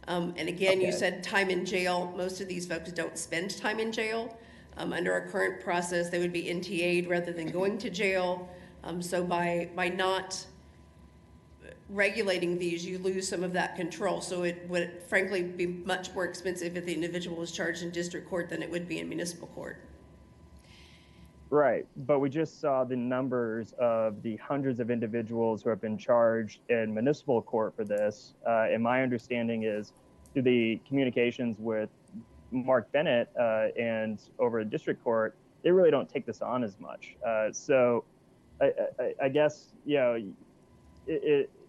And again, you said time in jail. Most of these folks don't spend time in jail. Under our current process, they would be NTA'd rather than going to jail. So by not regulating these, you lose some of that control. So it would frankly be much more expensive if the individual was charged in district court than it would be in municipal court. Right, but we just saw the numbers of the hundreds of individuals who have been charged in municipal court for this. And my understanding is through the communications with Mark Bennett and over in district court, they really don't take this on as much. So I guess,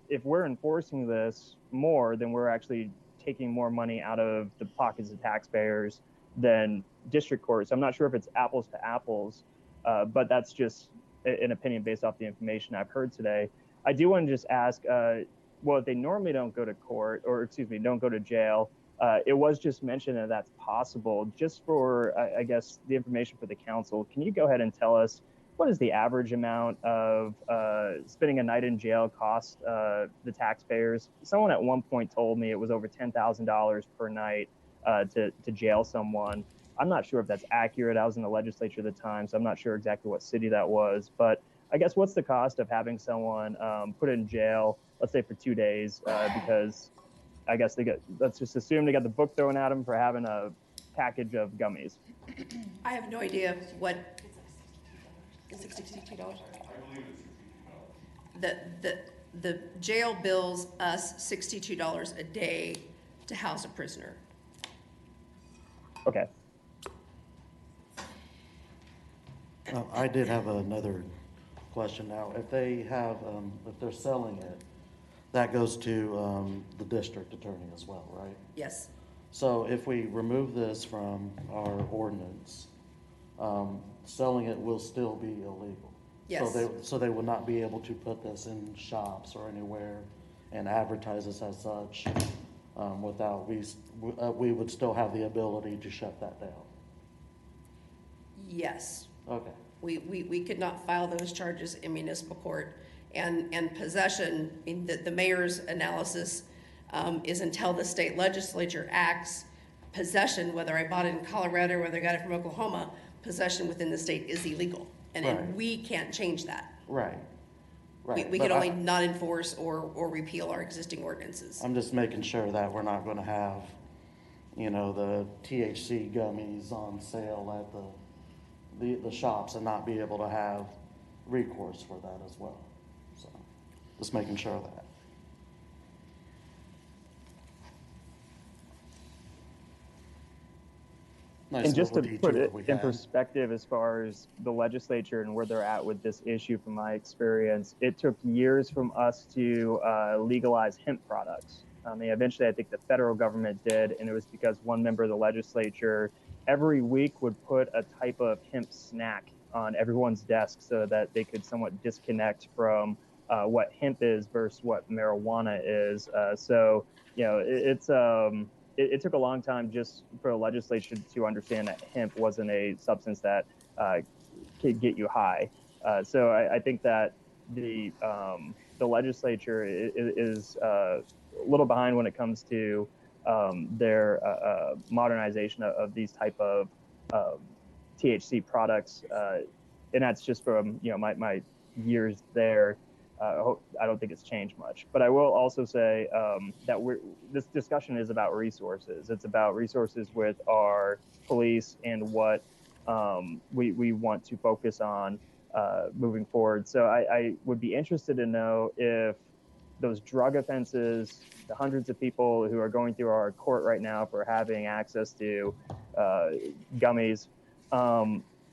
if we're enforcing this more, then we're actually taking more money out of the pockets of taxpayers than district courts. I'm not sure if it's apples to apples, but that's just an opinion based off the information I've heard today. I do want to just ask, well, if they normally don't go to court, or excuse me, don't go to jail, it was just mentioned that that's possible. Just for, I guess, the information for the council, can you go ahead and tell us what is the average amount of spending a night in jail cost the taxpayers? Someone at one point told me it was over $10,000 per night to jail someone. I'm not sure if that's accurate. I was in the legislature at the time, so I'm not sure exactly what city that was. But I guess what's the cost of having someone put in jail, let's say for 2 days, because I guess let's just assume they got the book thrown at them for having a package of gummies. I have no idea what. $62. The jail bills us $62 a day to house a prisoner. Okay. I did have another question now. If they have, if they're selling it, that goes to the district attorney as well, right? Yes. So if we remove this from our ordinance, selling it will still be illegal. Yes. So they would not be able to put this in shops or anywhere and advertise this as such without, we would still have the ability to shut that down. Yes. Okay. We could not file those charges in municipal court. And possession, I mean, the mayor's analysis is until the state legislature acts, possession, whether I bought it in Colorado or whether I got it from Oklahoma, possession within the state is illegal. And Right. then we can't change that. Right. Right. We But can only not enforce or repeal our existing ordinances. I'm just making sure that we're not going to have you know, the THC gummies on sale at the shops and not be able to have recourse for that as well. So just making sure of that. Nice And just to little put detour it we in had. perspective, as far as the legislature and where they're at with this issue, from my experience, it took years from us to legalize hemp products. Eventually, I think the federal government did, and it was because one member of the legislature every week would put a type of hemp snack on everyone's desk so that they could somewhat disconnect from what hemp is versus what marijuana is. So, you know, it took a long time just for the legislature to understand that hemp wasn't a substance that could get you high. So I think that the legislature is a little behind when it comes to their modernization of these type of THC products, and that's just from my years there. I don't think it's changed much, but I will also say that this discussion is about resources. It's about resources with our police and what we want to focus on moving forward. So I would be interested to know if those drug offenses, the hundreds of people who are going through our court right now for having access to gummies,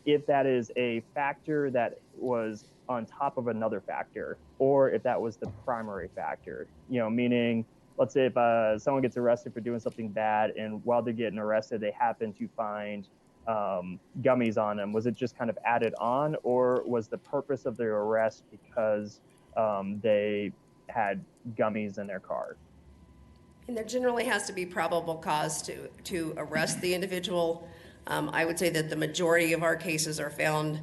if that is a factor that was on top of another factor, or if that was the primary factor, meaning, let's say if someone gets arrested for doing something bad, and while they're getting arrested, they happen to find gummies on them. Was it just kind of added on, or was the purpose of their arrest because they had gummies in their car? And there generally has to be probable cause to arrest the individual. I would say that the majority of our cases are found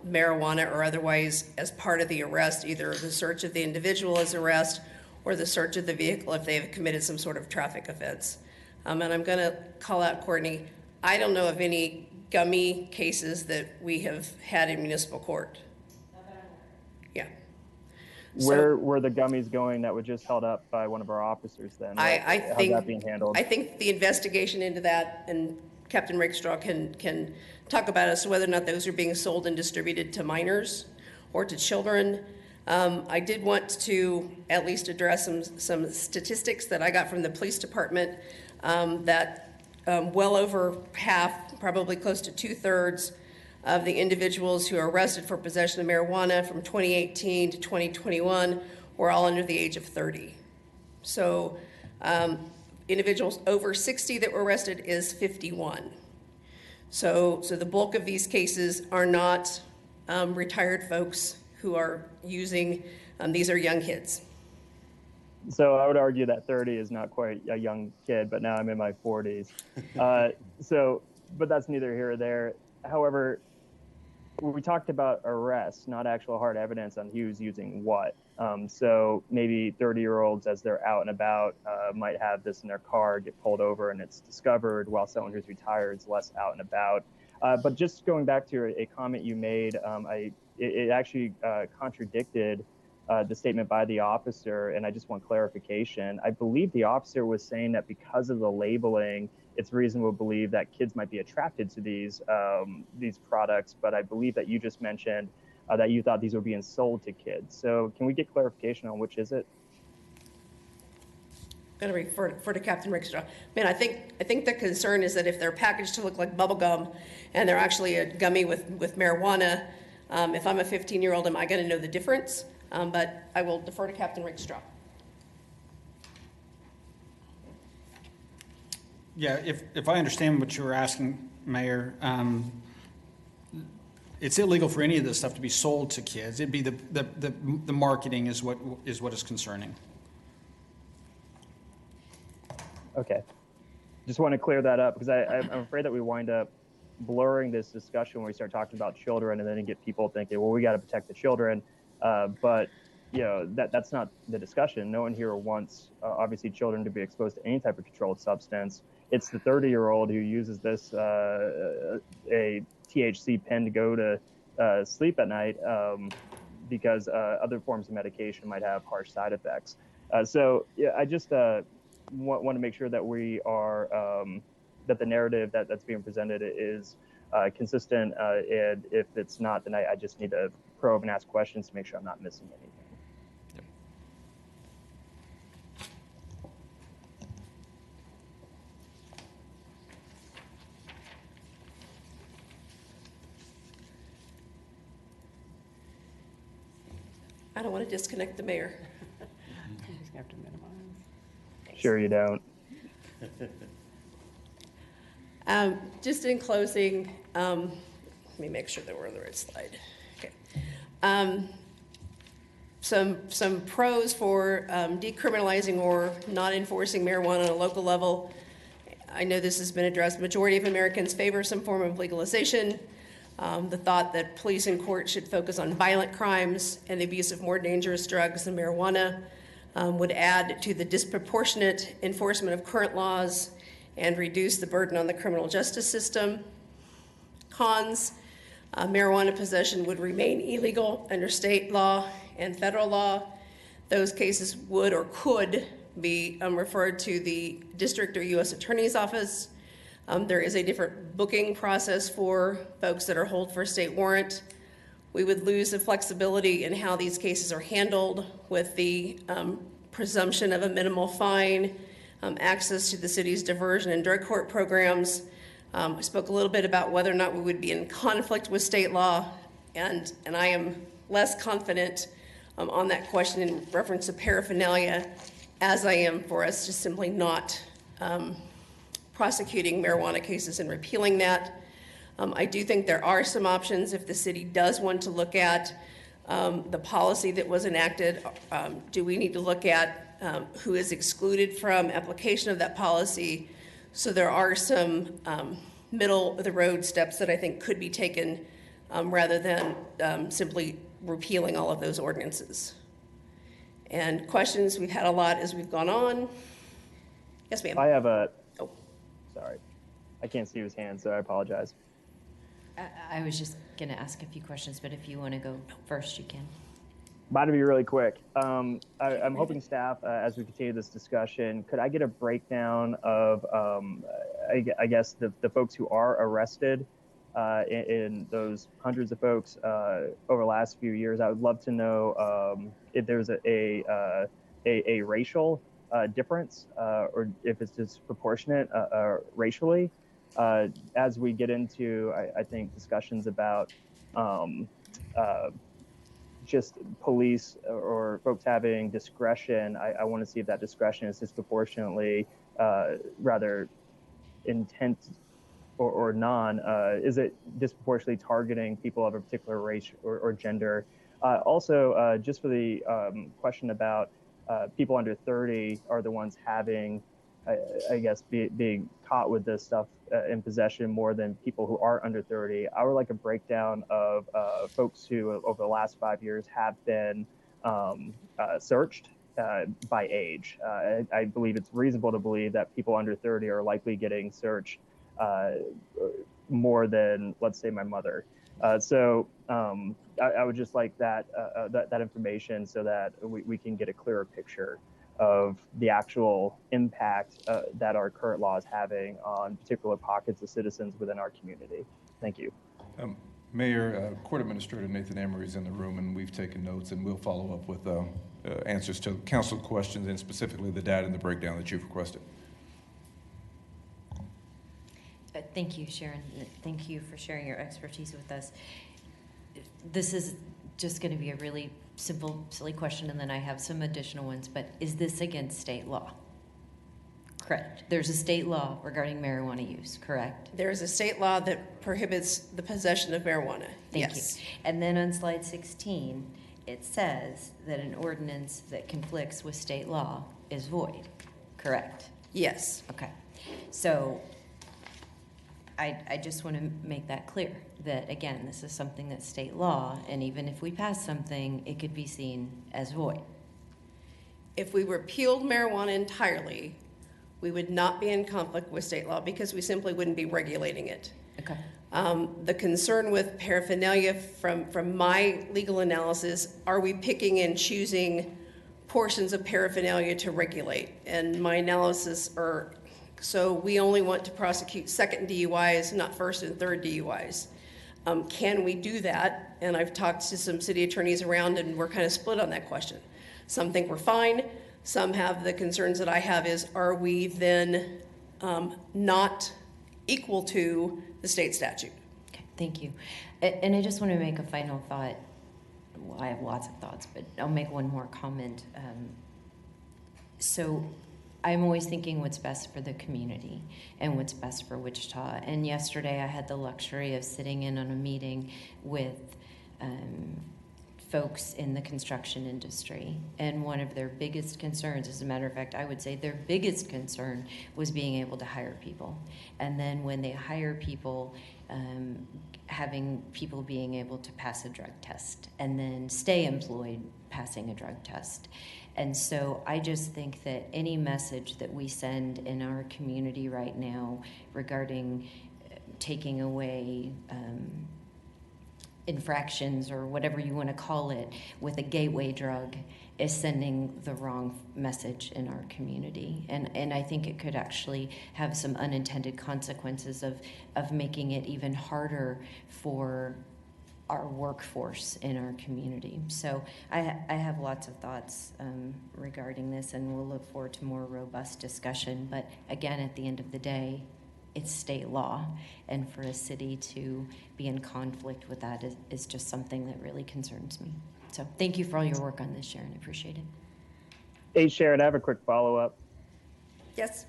marijuana or otherwise as part of the arrest, either the search of the individual as arrest or the search of the vehicle if they have committed some sort of traffic offense. And I'm going to call out Courtney. I don't know of any gummy cases that we have had in municipal court. Yeah. Where were the gummies going that were just held up by one of our officers then? How's that being handled? I think the investigation into that, and Captain Rakestraw can talk about as to whether or not those are being sold and distributed to minors or to children. I did want to at least address some statistics that I got from the police department that well over half, probably close to 2/3 of the individuals who are arrested for possession of marijuana from 2018 to 2021 were all under the age of 30. So individuals over 60 that were arrested is 51. So the bulk of these cases are not retired folks who are using, these are young kids. So I would argue that 30 is not quite a young kid, but now I'm in my 40s. But that's neither here or there. However, we talked about arrests, not actual hard evidence on who's using what. So maybe 30-year-olds, as they're out and about, might have this in their car, get pulled over, and it's discovered, while someone who's retired is less out and about. But just going back to a comment you made, it actually contradicted the statement by the officer, and I just want clarification. I believe the officer was saying that because of the labeling, it's reasonable to believe that kids might be attracted to these products, but I believe that you just mentioned that you thought these were being sold to kids. So can we get clarification on which is it? I'm going to refer to Captain Rakestraw. Man, I think the concern is that if they're packaged to look like bubble gum and they're actually a gummy with marijuana, if I'm a 15-year-old, am I going to know the difference? But I will defer to Captain Rakestraw. Yeah, if I understand what you were asking, Mayor, it's illegal for any of this stuff to be sold to kids. It'd be the marketing is what is concerning. Okay. Just want to clear that up, because I'm afraid that we wind up blurring this discussion when we start talking about children, and then get people thinking, well, we got to protect the children. But that's not the discussion. No one here wants, obviously, children to be exposed to any type of controlled substance. It's the 30-year-old who uses this, a THC pen, to go to sleep at night because other forms of medication might have harsh side effects. So I just want to make sure that we are that the narrative that's being presented is consistent, and if it's not, then I just need to probe and ask questions to make sure I'm not missing anything. I don't want to disconnect the mayor. Sure you don't. Just in closing, let me make sure that we're on the right slide. Okay. Some pros for decriminalizing or not enforcing marijuana on a local level. I know this has been addressed. Majority of Americans favor some form of legalization. The thought that police and court should focus on violent crimes and the abuse of more dangerous drugs than marijuana would add to the disproportionate enforcement of current laws and reduce the burden on the criminal justice system. Cons, marijuana possession would remain illegal under state law and federal law. Those cases would or could be referred to the district or U.S. Attorney's Office. There is a different booking process for folks that are hold for a state warrant. We would lose the flexibility in how these cases are handled with the presumption of a minimal fine, access to the city's diversion and drug court programs. I spoke a little bit about whether or not we would be in conflict with state law, and I am less confident on that question in reference to paraphernalia as I am for us just simply not prosecuting marijuana cases and repealing that. I do think there are some options if the city does want to look at the policy that was enacted. Do we need to look at who is excluded from application of that policy? So there are some middle of the road steps that I think could be taken rather than simply repealing all of those ordinances. And questions, we've had a lot as we've gone on. Yes, ma'am. I have a, Oh. sorry, I can't see his hand, so I apologize. I was just going to ask a few questions, but if you want to go first, you can. Mine will be really quick. I'm hoping staff, as we continue this discussion, could I get a breakdown of, I guess, the folks who are arrested in those hundreds of folks over the last few years? I would love to know if there's a racial difference or if it's disproportionate racially. As we get into, I think, discussions about just police or folks having discretion, I want to see if that discretion is disproportionately rather intent or non. Is it disproportionately targeting people of a particular race or gender? Also, just for the question about people under 30 are the ones having, I guess, being caught with this stuff in possession more than people who are under 30. I would like a breakdown of folks who over the last 5 years have been searched by age. I believe it's reasonable to believe that people under 30 are likely getting searched more than, let's say, my mother. So I would just like that information so that we can get a clearer picture of the actual impact that our current law is having on particular pockets of citizens within our community. Thank you. Mayor, Court Administrator Nathan Emery is in the room, and we've taken notes, and we'll follow up with answers to council questions and specifically the data and the breakdown that you've requested. Thank you, Sharon. Thank you for sharing your expertise with us. This is just going to be a really simple, silly question, and then I have some additional ones, but is this against state law? Correct. There's a state law regarding marijuana use, correct? There is a state law that prohibits the possession of marijuana. Thank Yes. you. And then on slide 16, it says that an ordinance that conflicts with state law is void, correct? Yes. Okay. So I just want to make that clear, that, again, this is something that's state law, and even if we pass something, it could be seen as void. If we repealed marijuana entirely, we would not be in conflict with state law because we simply wouldn't be regulating it. Okay. The concern with paraphernalia from my legal analysis, are we picking and choosing portions of paraphernalia to regulate. And my analysis are, so we only want to prosecute second DUIs, not first and third DUIs. Can we do that? And I've talked to some city attorneys around, and we're kind of split on that question. Some think we're fine. Some have the concerns that I have is, are we then not equal to the state statute? Okay, thank you. And I just want to make a final thought. Well, I have lots of thoughts, but I'll make one more comment. So I'm always thinking what's best for the community and what's best for Wichita. And yesterday I had the luxury of sitting in on a meeting with folks in the construction industry. And one of their biggest concerns, as a matter of fact, I would say their biggest concern was being able to hire people. And then when they hire people, having people being able to pass a drug test and then stay employed passing a drug test. And so I just think that any message that we send in our community right now regarding taking away infractions or whatever you want to call it with a gateway drug is sending the wrong message in our community. And I think it could actually have some unintended consequences of making it even harder for our workforce in our community. So I have lots of thoughts regarding this, and we'll look forward to more robust discussion. But again, at the end of the day, it's state law, and for a city to be in conflict with that is just something that really concerns me. So thank you for all your work on this, Sharon. I appreciate it. Hey, Sharon, I have a quick follow-up. Yes.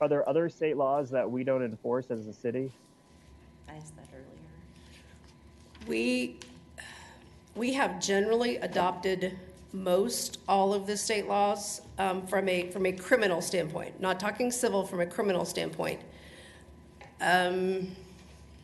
Are there other state laws that we don't enforce as a city? I asked that earlier. We have generally adopted most all of the state laws from a criminal standpoint, not talking civil, from a criminal standpoint. Can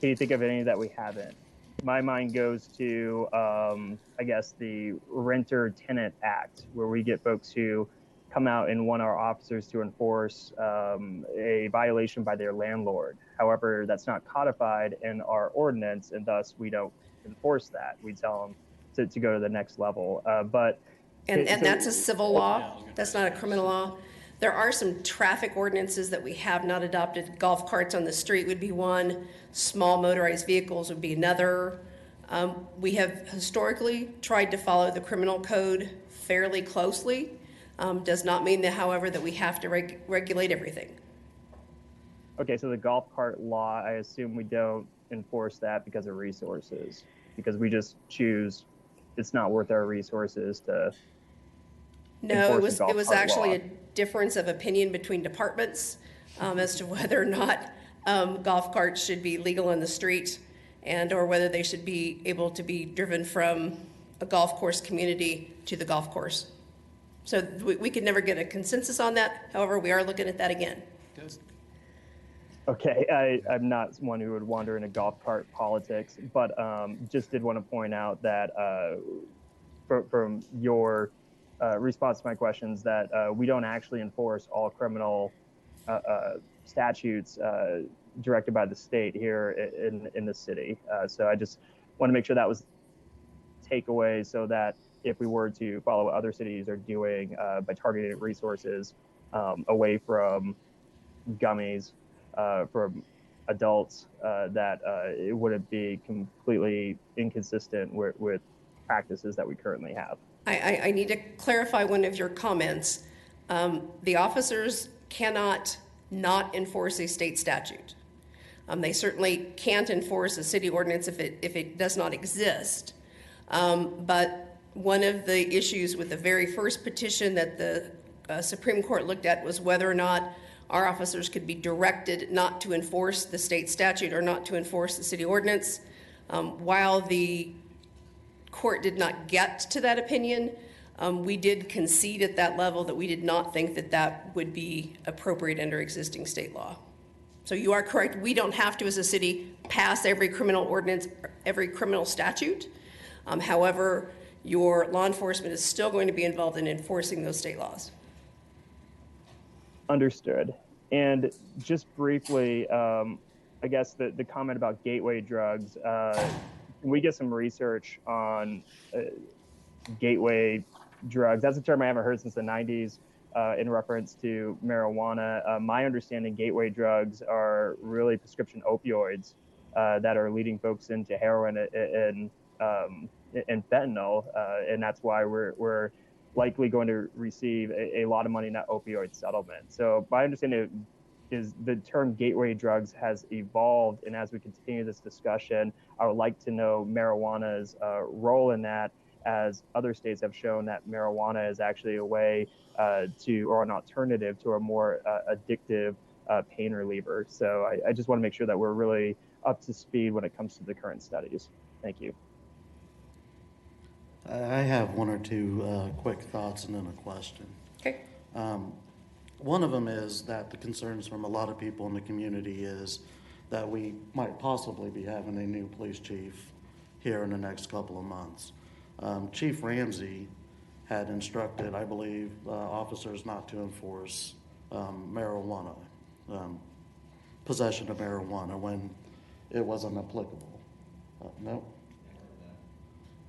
you think of any that we haven't? My mind goes to, I guess, the Renter-Tenant Act, where we get folks who come out and want our officers to enforce a violation by their landlord. However, that's not codified in our ordinance, and thus we don't enforce that. We tell them to go to the next level. And that's a civil law. That's not a criminal law. There are some traffic ordinances that we have not adopted. Golf carts on the street would be one. Small motorized vehicles would be another. We have historically tried to follow the criminal code fairly closely. Does not mean that, however, that we have to regulate everything. Okay, so the golf cart law, I assume we don't enforce that because of resources, because we just choose it's not worth our resources to. No, it was actually law. a difference of opinion between departments as to whether or not golf carts should be legal in the street and or whether they should be able to be driven from a golf course community to the golf course. So we could never get a consensus on that. However, we are looking at that again. Good. Okay, I'm not one who would wander into golf cart politics, but just did want to point out that from your response to my questions that we don't actually enforce all criminal statutes directed by the state here in the city. So I just want to make sure that was takeaway, so that if we were to follow what other cities are doing by targeting resources away from gummies, from adults, that it wouldn't be completely inconsistent with practices that we currently have. I need to clarify one of your comments. The officers cannot not enforce a state statute. They certainly can't enforce a city ordinance if it does not exist. But one of the issues with the very first petition that the Supreme Court looked at was whether or not our officers could be directed not to enforce the state statute or not to enforce the city ordinance. While the court did not get to that opinion, we did concede at that level that we did not think that that would be appropriate under existing state law. So you are correct. We don't have to, as a city, pass every criminal ordinance, every criminal statute. However, your law enforcement is still going to be involved in enforcing those state laws. Understood. And just briefly, I guess the comment about gateway drugs, can we get some research on gateway drugs. That's a term I haven't heard since the 90s in reference to marijuana. My understanding, gateway drugs are really prescription opioids that are leading folks into heroin and fentanyl, and that's why we're likely going to receive a lot of money in that opioid settlement. So my understanding is the term gateway drugs has evolved, and as we continue this discussion, I would like to know marijuana's role in that, as other states have shown that marijuana is actually a way or an alternative to a more addictive pain reliever. So I just want to make sure that we're really up to speed when it comes to the current studies. Thank you. I have one or two quick thoughts and then a question. Okay. One of them is that the concerns from a lot of people in the community is that we might possibly be having a new police chief here in the next couple of months. Chief Ramsey had instructed, I believe, officers not to enforce marijuana, possession of marijuana when it wasn't applicable. No?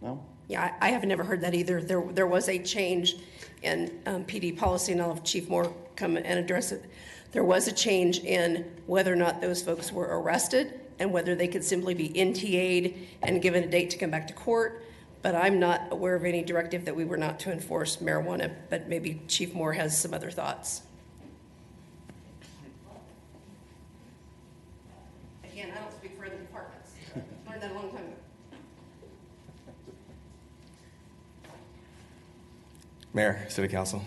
No? Yeah, I have never heard that either. There was a change in PD policy, and I'll have Chief Moore come and address it. There was a change in whether or not those folks were arrested and whether they could simply be NTA'd and given a date to come back to court. But I'm not aware of any directive that we were not to enforce marijuana, but maybe Chief Moore has some other thoughts. Again, I don't speak for other departments. Learned that a long time ago. Mayor, City Council.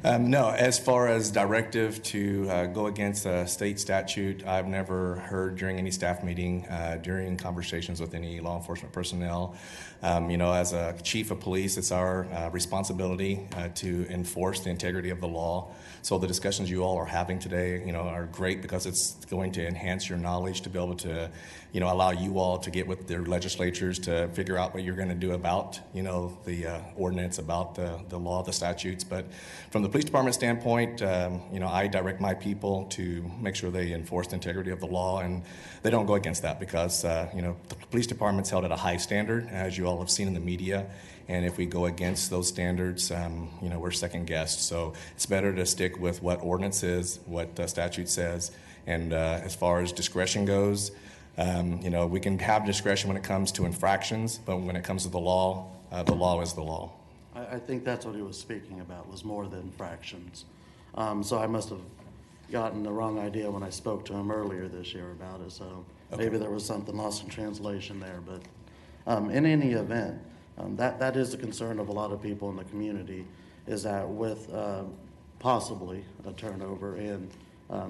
No, as far as directive to go against a state statute, I've never heard during any staff meeting, during conversations with any law enforcement personnel. As a chief of police, it's our responsibility to enforce the integrity of the law. So the discussions you all are having today, are great because it's going to enhance your knowledge to be able to, allow you all to get with their legislatures to figure out what you're going to do about, the ordinance, about the law, the statutes. But from the police department standpoint, I direct my people to make sure they enforce the integrity of the law, and they don't go against that because, the police department's held at a high standard, as you all have seen in the media. And if we go against those standards, we're second guessed. So it's better to stick with what ordinance is, what the statute says. And as far as discretion goes, we can have discretion when it comes to infractions, but when it comes to the law is the law. I think that's what he was speaking about, was more than fractions. So I must have gotten the wrong idea when I spoke to him earlier this year about it. So maybe there was something lost in translation there. But in any event, that is a concern of a lot of people in the community, is that with possibly a turnover in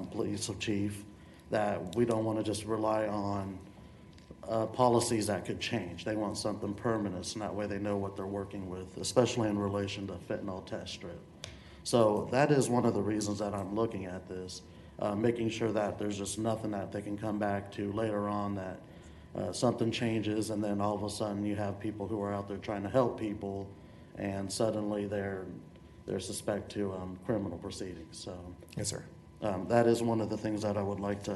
police chief, that we don't want to just rely on policies that could change. They want something permanent, so that way they know what they're working with, especially in relation to fentanyl test strip. So that is one of the reasons that I'm looking at this, making sure that there's just nothing that they can come back to later on that something changes and then all of a sudden you have people who are out there trying to help people and suddenly they're suspect to criminal proceedings. So Yes, sir. that is one of the things that I would like to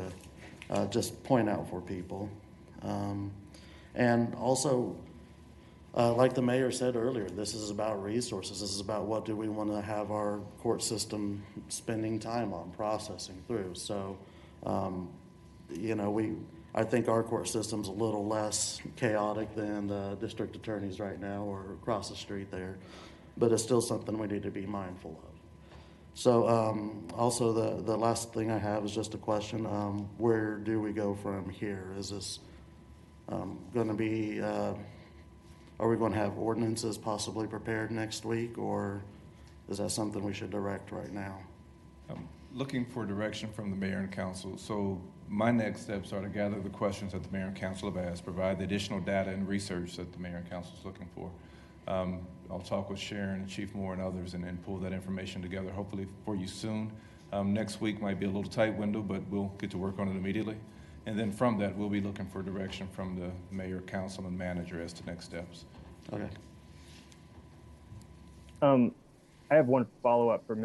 just point out for people. And also, like the mayor said earlier, this is about resources. This is about what do we want to have our court system spending time on, processing through. So, I think our court system's a little less chaotic than the district attorneys right now or across the street there, but it's still something we need to be mindful of. So also the last thing I have is just a question. Where do we go from here? Is this going to be, are we going to have ordinances possibly prepared next week, or is that something we should direct right now? Looking for direction from the mayor and council. So my next steps are to gather the questions that the mayor and council have asked, provide the additional data and research that the mayor and council is looking for. I'll talk with Sharon and Chief Moore and others and pull that information together, hopefully for you soon. Next week might be a little tight window, but we'll get to work on it immediately. And then from that, we'll be looking for direction from the mayor, council, and manager as to next steps. Okay. I have one follow-up for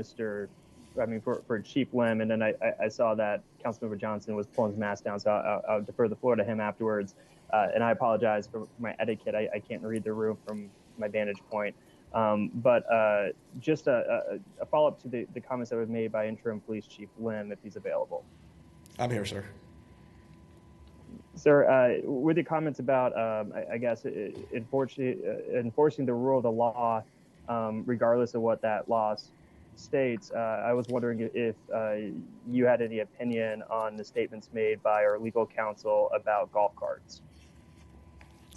for Chief Lim, and then I saw that Councilmember Johnson was pulling his mask down, so I'll defer the floor to him afterwards. And I apologize for my etiquette. I can't read the room from my vantage point. But just a follow-up to the comments that were made by Interim Police Chief Lim, if he's available. I'm here, sir. Sir, with the comments about, I guess, enforcing the rule of the law, regardless of what that law states, I was wondering if you had any opinion on the statements made by our legal counsel about golf carts.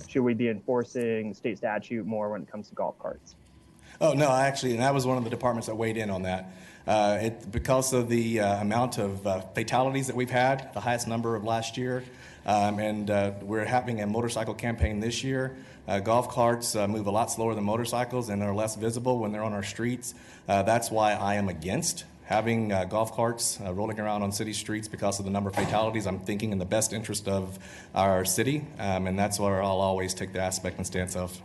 Should we be enforcing state statute more when it comes to golf carts? Oh, no, actually, and that was one of the departments that weighed in on that. Because of the amount of fatalities that we've had, the highest number of last year, and we're having a motorcycle campaign this year. Golf carts move a lot slower than motorcycles, and they're less visible when they're on our streets. That's why I am against having golf carts rolling around on city streets because of the number of fatalities. I'm thinking in the best interest of our city, and that's where I'll always take the aspect and stance of.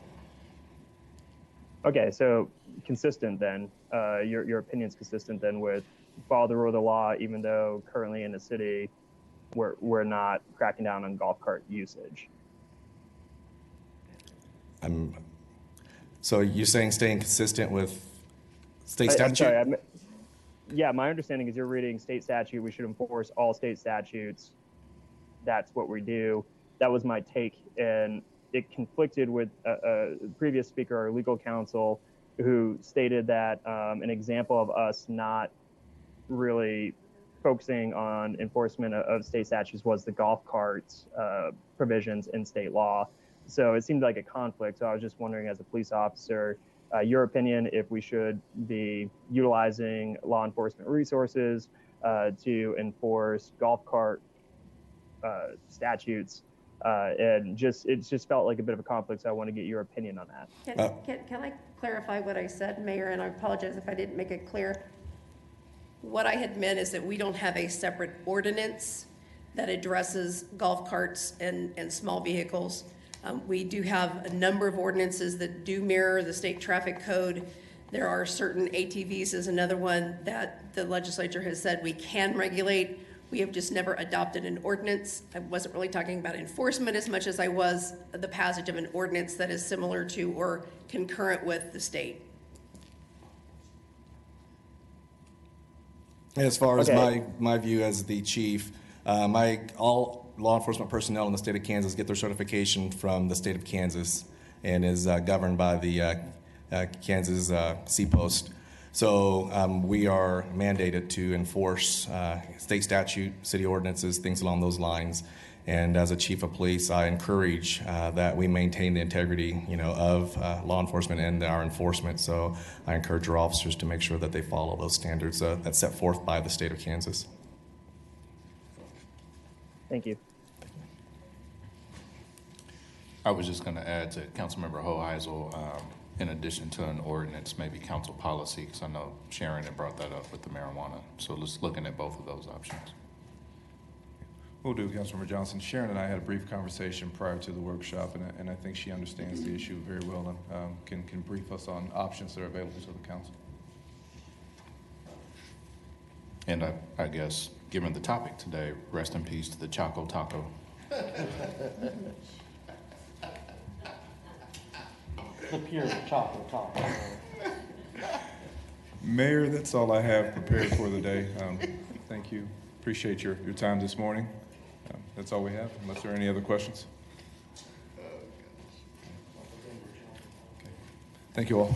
Okay, so consistent then. Your opinion's consistent then with follow the rule of the law, even though currently in the city we're not cracking down on golf cart usage. So you're saying staying consistent with state statute? I'm sorry, yeah, my understanding is you're reading state statute. We should enforce all state statutes. That's what we do. That was my take, and it conflicted with a previous speaker, our legal counsel, who stated that an example of us not really focusing on enforcement of state statutes was the golf carts provisions in state law. So it seemed like a conflict. So I was just wondering, as a police officer, your opinion if we should be utilizing law enforcement resources to enforce golf cart statutes. And it just felt like a bit of a conflict, so I want to get your opinion on that. Can I clarify what I said, Mayor? And I apologize if I didn't make it clear. What I had meant is that we don't have a separate ordinance that addresses golf carts and small vehicles. We do have a number of ordinances that do mirror the state traffic code. There are certain ATVs is another one that the legislature has said we can regulate. We have just never adopted an ordinance. I wasn't really talking about enforcement as much as I was the passage of an ordinance that is similar to or concurrent with the state. As far as my view as the chief, all law enforcement personnel in the state of Kansas get their certification from the state of Kansas and is governed by the Kansas Seapost. So we are mandated to enforce state statute, city ordinances, things along those lines. And as a chief of police, I encourage that we maintain the integrity, of law enforcement and our enforcement. So I encourage our officers to make sure that they follow those standards that's set forth by the state of Kansas. Thank you. I was just going to add to Councilmember Hoheisel, in addition to an ordinance, maybe council policy, because I know Sharon had brought that up with the marijuana. So let's looking at both of those options. Will do, Councilmember Johnson. Sharon and I had a brief conversation prior to the workshop, and I think she understands the issue very well and can brief us on options that are available to the council. And I guess, given the topic today, rest in peace to the Choco Taco. The pure chocolate taco. Mayor, that's all I have prepared for the day. Thank you. Appreciate your time this morning. That's all we have, unless there are any other questions. Okay. Thank you all.